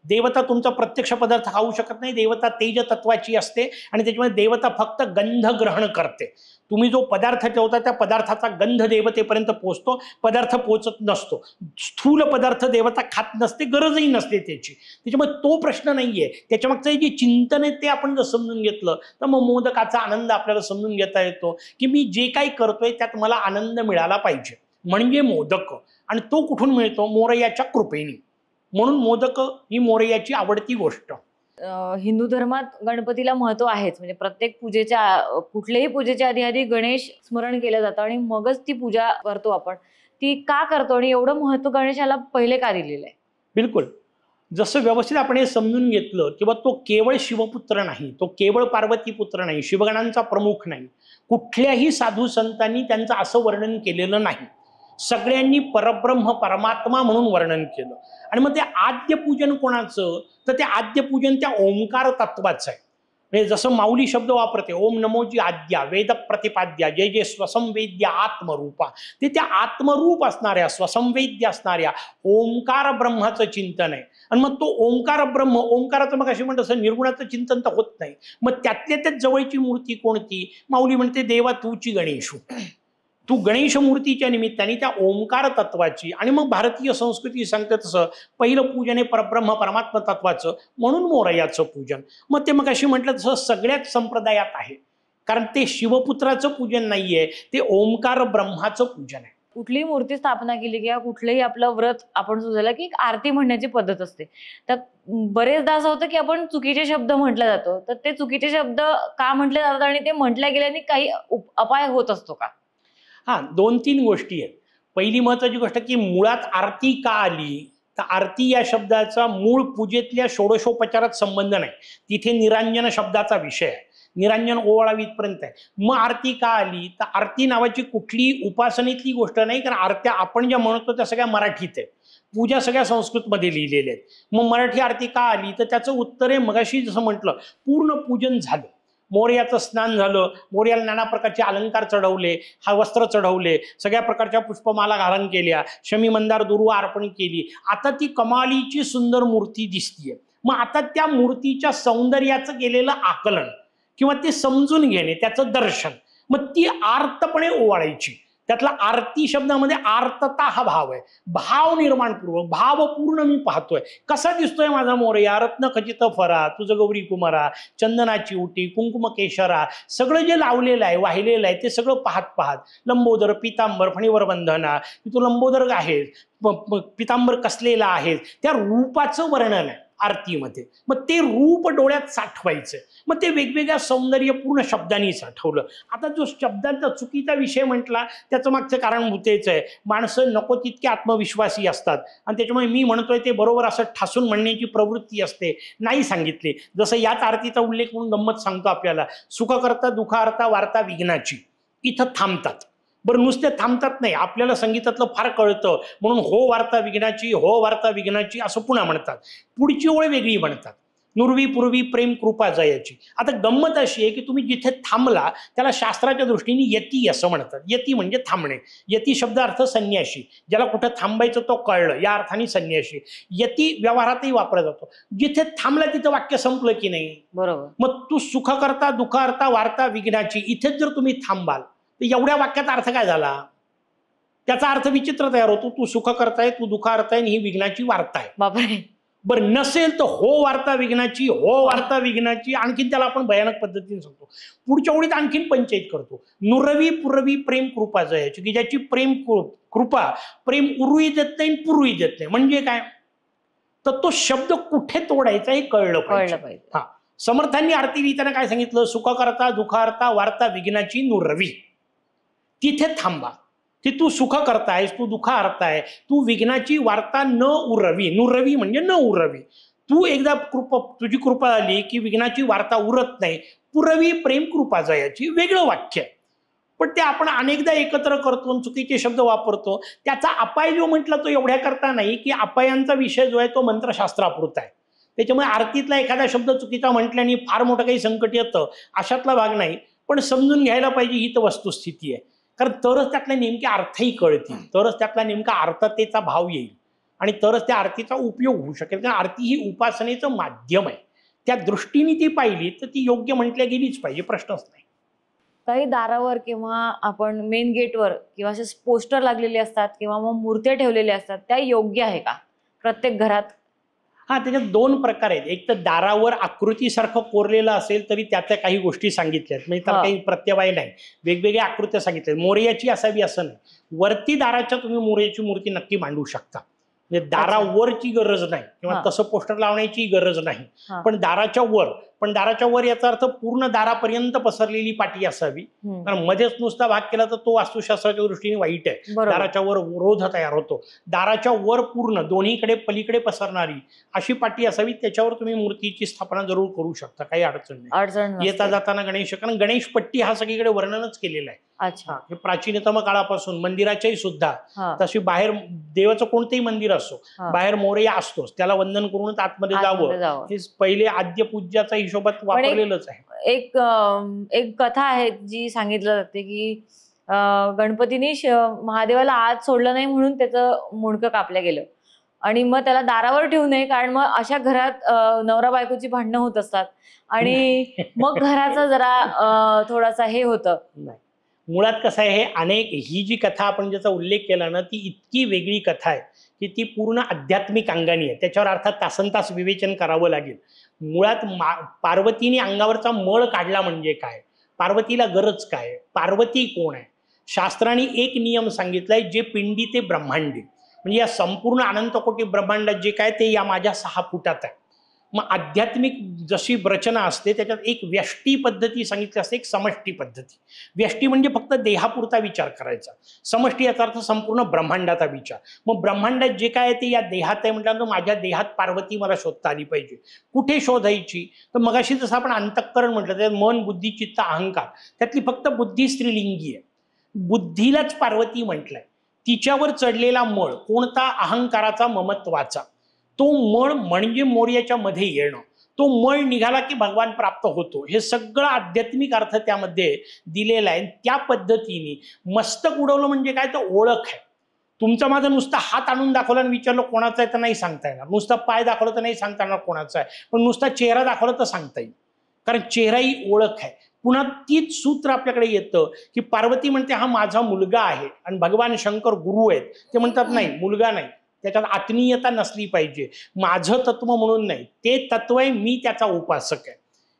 देवता तुमचा प्रत्यक्ष पदार्थ खाऊ शकत नाही. देवता तेज तत्वाची असते आणि त्याच्यामुळे देवता फक्त गंध ग्रहण करते. तुम्ही जो पदार्थ ठेवता त्या पदार्थाचा गंध देवतेपर्यंत पोहोचतो, पदार्थ पोहोचत नसतो. स्थूल पदार्थ देवता खात नसते, गरजही नसते त्याची. त्याच्यामुळे तो प्रश्न नाहीये. त्याच्यामागचं जे चिंतन आहे ते आपण जर समजून घेतलं तर मग मोदकाचा आनंद आपल्याला समजून घेता येतो की मी जे काही करतोय त्यात मला आनंद मिळाला पाहिजे, म्हणजे मोदक. आणि तो कुठून मिळतो? मोरयाच्या कृपेने. म्हणून मोदक ही मोरयाची आवडती गोष्ट. हिंदू धर्मात गणपतीला महत्व आहेच. म्हणजे प्रत्येक पूजेच्या, कुठल्याही पूजेच्या आधी गणेश स्मरण केलं जातं आणि मगच ती पूजा करतो आपण. ती का करतो आणि एवढं महत्व गणेशाला पहिले का दिलेलं आहे? बिलकुल. जसं व्यवस्थित आपण हे समजून घेतलं किंवा तो केवळ शिवपुत्र नाही, तो केवळ पार्वती पुत्र नाही, शिवगणांचा प्रमुख नाही. कुठल्याही साधू संतांनी त्यांचं असं वर्णन केलेलं नाही. सगळ्यांनी परब्रह्म परमात्मा म्हणून वर्णन केलं. आणि मग ते आद्य पूजन कोणाचं? तर ते आद्य पूजन त्या ओंकार तत्वाचं आहे. म्हणजे जसं माऊली शब्द वापरते, ओम नमोजी आद्या वेद प्रतिपाद्या जय जय स्वसंवेद्या आत्मरूपा. ते त्या आत्मरूप असणाऱ्या, स्वसंवेद्य असणाऱ्या ओंकार ब्रह्माचं चिंतन आहे. आणि मग तो ओंकार ब्रह्म, ओंकाराचं मग अशी म्हणत असं निर्गुणाचं चिंतन तर होत नाही. मग त्यातल्या त्यात जवळची मूर्ती कोणती? माऊली म्हणते देवा तूची गणेशू. तू गणेश मूर्तीच्या निमित्ताने त्या ओंकार तत्वाची. आणि मग भारतीय संस्कृती सांगते तसं पहिलं पूजन हे परब्रह्म परमात्मा तत्वाचं, म्हणून मोरयाचं पूजन. मग ते मग अशी म्हटलं तसं सगळ्याच संप्रदायात आहे. कारण ते शिवपुत्राचं पूजन नाहीये, ते ओंकार ब्रह्माचं पूजन आहे. कुठलीही मूर्ती स्थापना केली किंवा कुठलंही आपलं व्रत आपण सुचवलं की एक आरती म्हणण्याची पद्धत असते. तर बरेचदा असं होतं की आपण चुकीचे शब्द म्हटलं जातो. तर ते चुकीचे शब्द का म्हटले जातात आणि ते म्हटल्या गेल्याने काही अपाय होत असतो का? हां, 2-3 गोष्टी आहेत. पहिली महत्वाची गोष्ट की मुळात आरती का आली? तर आरती या शब्दाचा मूळ पूजेतल्या षोडशोपचारात संबंध नाही, तिथे निरांजन शब्दाचा विषय आहे, निरांजन ओवाळावीतपर्यंत आहे. मग आरती का आली? तर आरती नावाची कुठली उपासनेतली गोष्ट नाही, कारण आरत्या आपण ज्या म्हणतो त्या सगळ्या मराठीत आहे, पूजा सगळ्या संस्कृतमध्ये लिहिलेल्या आहेत. मग मराठी आरती का आली? तर त्याचं उत्तर आहे मगाशी जसं म्हटलं, पूर्ण पूजन झालं, मोर्याचं स्नान झालं, मोर्याला नाना प्रकारचे अलंकार चढवले, हा वस्त्र चढवले, सगळ्या प्रकारच्या पुष्पमाला घालन केल्या, शमी मंदार दुर्वा अर्पण केली, आता ती कमालीची सुंदर मूर्ती दिसतीये. मग आता त्या मूर्तीच्या सौंदर्याचं केलेलं आकलन किंवा ते समजून घेणे, त्याचं दर्शन, मग ती आर्तपणे ओवाळायची. त्यातला आरती शब्दामध्ये आर्तता हा भाव आहे, भाव निर्माणपूर्वक, भावपूर्ण मी पाहतोय, कसा दिसतोय माझा मोरया, रत्न खचित फरा, तुझं गौरी कुमारा, चंदनाची उटी, कुंकुम केशरा, सगळं जे लावलेलं आहे, वाहिलेलं आहे, ते सगळं पाहत पाहत, लंबोदर पितांबर फणीवर बंधना, की तू लंबोदर आहेस, पितांबर कसलेला आहेस, त्या रूपाचं वर्णन आहे आरतीमध्ये. मग ते रूप डोळ्यात साठवायचं, मग ते वेगवेगळ्या सौंदर्यपूर्ण शब्दांनी साठवलं. आता जो शब्दांचा चुकीचा विषय म्हटला त्याचं मागचं कारण भूतेच आहे, माणसं नको तितके आत्मविश्वासी असतात आणि त्याच्यामुळे मी म्हणतोय ते बरोबर असं ठासून म्हणण्याची प्रवृत्ती असते, नाही सांगितले. जसं याच आरतीचा उल्लेख म्हणून गंमत सांगतो आपल्याला, सुख करता दुःखार्ता वार्ता विघ्नाची, इथं थांबतात. बरं, नुसते थांबतात नाही, आपल्याला संगीतातलं फार कळतं म्हणून हो वार्ता विघ्नाची, हो वार्ता विघ्नाची असं पुन्हा म्हणतात. पुढची ओळ वेगळी म्हणतात, नुरवी पूर्वी प्रेम कृपा जयाची. आता गंमत अशी आहे की तुम्ही जिथे थांबला त्याला शास्त्राच्या दृष्टीने यती असं म्हणतात. यती म्हणजे थांबणे. यती शब्द अर्थ संन्याशी, ज्याला कुठं थांबायचं तो कळलं, या अर्थाने संन्याशी. यती व्यवहारातही वापरला जातो. जिथे थांबला तिथं वाक्य संपलं की नाही, बरोबर. मग तू सुख करता दुःखार्ता वार्ता विघ्नाची, इथेच जर तुम्ही थांबाल तर एवढ्या वाक्याचा अर्थ काय झाला? त्याचा अर्थ विचित्र तयार होतो. तू सुख करताय, तू दुःख करताय, ही विघ्नाची वार्ता आहे. बापरे. बरं, नसेल तर हो वार्ता विघ्नाची, हो वार्ता विघ्नाची, आणखीन त्याला आपण भयानक पद्धतीने सांगतो. पुढच्या ओळीत आणखीन पंचायत करतो, नुरवी पुरवी प्रेम कृपा जयाची, की ज्याची प्रेम कृपा, प्रेम उरुई देत नाही पुरवी देत नाही. म्हणजे काय? तर तो शब्द कुठे तोडायचा हे कळलं पाहिजे. हा, समर्थांनी आरती लिहिताना काय सांगितलं? सुख करता दुःखार्ता वार्ता विघ्नाची नुरवी, तिथे थांबा. की तू सुख करतायस, तू दुःख हरताय, तू विघ्नाची वार्ता न उरवी. नुरवी म्हणजे न उरवी. तू एकदा तुझी कृपा आली की विघ्नाची वार्ता उरत नाही. पुरवी प्रेम कृपा जयाची, वेगळं वाक्य आहे, पण ते आपण अनेकदा एकत्र करतो, चुकीचे शब्द वापरतो. त्याचा अपाय जो म्हटला तो एवढ्या करता नाही की अपायांचा विषय जो आहे तो मंत्रशास्त्रापुरता आहे. त्याच्यामुळे आरतीतला एखादा शब्द चुकीचा म्हटल्याने फार मोठं काही संकट येतं अशातला भाग नाही, पण समजून घ्यायला पाहिजे, ही तर वस्तुस्थिती आहे. कारण तरच त्यातले नेमके अर्थही कळतील, तरच त्यातला नेमका अर्थतेचा भाव येईल आणि तरच त्या आरतीचा उपयोग होऊ शकेल. कारण आरती ही उपासनेचं माध्यम आहे, त्या दृष्टीने ती पाहिली तर ती योग्य म्हटल्या गेलीच पाहिजे, प्रश्नच नाही. काही दारावर किंवा आपण मेन गेटवर किंवा असे पोस्टर लागलेले असतात किंवा मग मूर्त्या ठेवलेल्या असतात, त्या योग्य आहे का प्रत्येक घरात? हा, त्याच्यात दोन प्रकार आहेत. एक तर दारावर आकृतीसारखं कोरलेलं असेल तरी त्याच्या काही गोष्टी सांगितल्यात, म्हणजे त्याला काही प्रत्यवाय नाही, वेगवेगळ्या आकृत्या सांगितल्या. मोरयाची असावी असं नाही, वरती दाराच्या तुम्ही मोरयाची मूर्ती नक्की मांडू शकता, म्हणजे दारावरची गरज नाही किंवा तसं पोस्टर लावण्याची गरज नाही, पण दाराच्या वर. पण दाराच्या वर याचा अर्थ पूर्ण दारापर्यंत पसरलेली पाटी असावी, कारण मध्येच नुसता भाग केला तर तो वास्तुशास्त्राच्या दृष्टीने वाईट आहे. दाराच्या वर रोध तयार होतो. दाराच्या वर पूर्ण दोन्हीकडे पलीकडे पसरणारी अशी पाटी असावी, त्याच्यावर तुम्ही मूर्तीची स्थापना जरूर करू शकता, काही अडचण नाही. येता जाताना गणेश, कारण गणेश पट्टी हा सगळीकडे वर्णनच केलेला आहे. अच्छा, हे प्राचीनतम काळापासून मंदिराच्याही सुद्धा तशी बाहेर देवाचं कोणतेही मंदिर असो, बाहेर मोरया असतोच, त्याला वंदन करूनच आतमध्ये जावं, हे पहिले आद्य पूज्याचा हिशोबात वापरलेलंच आहे. एक कथा आहे जी सांगितलं जाते की गणपतीने महादेवाला आत सोडलं नाही म्हणून त्याचं मुंडकं कापलं गेलं आणि मग त्याला दारावर ठेवू नये, कारण मग अशा घरात नवरा बायकोची भांडणं होत असतात आणि मग घराचा जरा थोडासा हे होतं. नाही, मुळात कसं आहे, ही जी कथा आपण ज्याचा उल्लेख केला ना, ती इतकी वेगळी कथा आहे की ती पूर्ण आध्यात्मिक अंगाने आहे. त्याच्यावर अर्थात तासनतास विवेचन करावं लागेल. मुळात पार्वतीने अंगावरचा मळ काढला म्हणजे काय, पार्वतीला गरज काय, पार्वती कोण आहे? शास्त्राने एक नियम सांगितलाय, जे पिंडी ते ब्रह्मांडी, म्हणजे या संपूर्ण अनंतकोटी ब्रह्मांडात जे काय ते या माझ्या 6 फुटात आहे. मग आध्यात्मिक जशी रचना असते त्याच्यात एक व्यष्टी पद्धती सांगितली असते, एक समष्टी पद्धती. व्यष्टी म्हणजे फक्त देहापुरता विचार करायचा, समष्टी याचा अर्थ संपूर्ण ब्रह्मांडाचा विचार. मग ब्रह्मांडात जे काय आहे ते या देहात आहे म्हटल्यानंतर माझ्या देहात पार्वती मला शोधता आली पाहिजे. कुठे शोधायची? तर मगाशी जसं आपण अंतःकरण म्हटलं, त्यात मन, बुद्धी, चित्त, अहंकार, त्यातली फक्त बुद्धी स्त्रीलिंगी आहे. बुद्धीलाच पार्वती म्हटलंय. तिच्यावर चढलेला मळ कोणता? अहंकाराचा, ममत्वाचा. तो मळ म्हणजे मोर्याच्या मध्ये येणं. तो मळ निघाला की भगवान प्राप्त होतो. हे सगळं आध्यात्मिक अर्थ त्यामध्ये दिलेला आहे. त्या पद्धतीने मस्तक उडवलं म्हणजे काय? तर ओळख आहे. तुमचा माझा नुसता हात आणून दाखवला आणि विचारलं कोणाचा आहे तर नाही सांगता येणार. नुसता पाय दाखवलं तर नाही सांगता येणार कोणाचा आहे. पण नुसता चेहरा दाखवला तर सांगता येईल, कारण चेहरा ही ओळख आहे. पुन्हा तीच सूत्र आपल्याकडे येतं की पार्वती म्हणते हा माझा मुलगा आहे, आणि भगवान शंकर गुरु आहेत, ते म्हणतात नाही, मुलगा नाही, त्याच्यात आत्मीयता नसली पाहिजे, माझं तत्व म्हणून नाही, ते तत्व आहे, मी त्याचा उपासक आहे,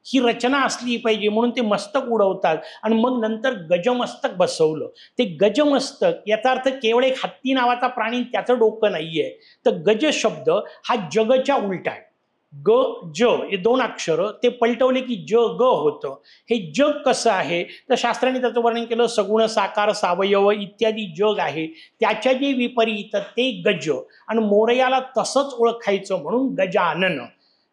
ही रचना असली पाहिजे. म्हणून ते मस्तक उडवतात. आणि मग नंतर गजमस्तक बसवलं. ते गजमस्तक याचा अर्थ केवळ एक हत्ती नावाचा प्राणी, त्याचं डोकं नाहीये. तर गज शब्द हा जगच्या उलटा आहे. ग ज हे दोन अक्षर ते पलटवले की ज ग होतं. हे जग कसं आहे तर शास्त्राने त्याचं वर्णन केलं. सगुण, साकार, सावयव इत्यादी जग आहे, त्याच्या जे विपरीत ते गज. आणि मोरयाला तसंच ओळखायचं म्हणून गजानन.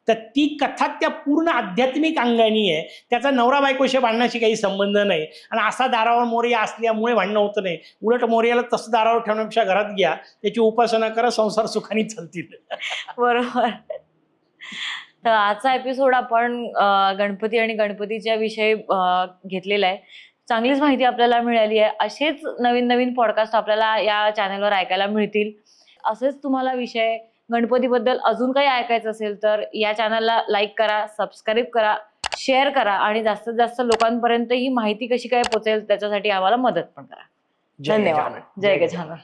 तर ती कथा त्या पूर्ण आध्यात्मिक अंगाने आहे. त्याचा नवरा बायकोशी भांडण्याशी काही संबंध नाही. आणि असा दारावर मोरया असल्यामुळे भांडणं होतं नाही. उलट मोरयाला तसं दारावर ठेवण्यापेक्षा घरात घ्या, त्याची उपासना करा, संसार सुखाने चालतील. बरोबर. तर आजचा एपिसोड आपण गणपती आणि गणपतीच्या विषयी घेतलेला आहे. चांगलीच माहिती आपल्याला मिळाली आहे. असेच नवीन नवीन पॉडकास्ट आपल्याला या चॅनलवर ऐकायला मिळतील. असेच तुम्हाला विषय गणपतीबद्दल अजून काही ऐकायचं असेल तर या चॅनलला लाईक करा, सबस्क्राईब करा, शेअर करा, आणि जास्तीत जास्त लोकांपर्यंत ही माहिती कशी काय पोहोचेल त्याच्यासाठी आम्हाला मदत पण करा. धन्यवाद. जय गजानन.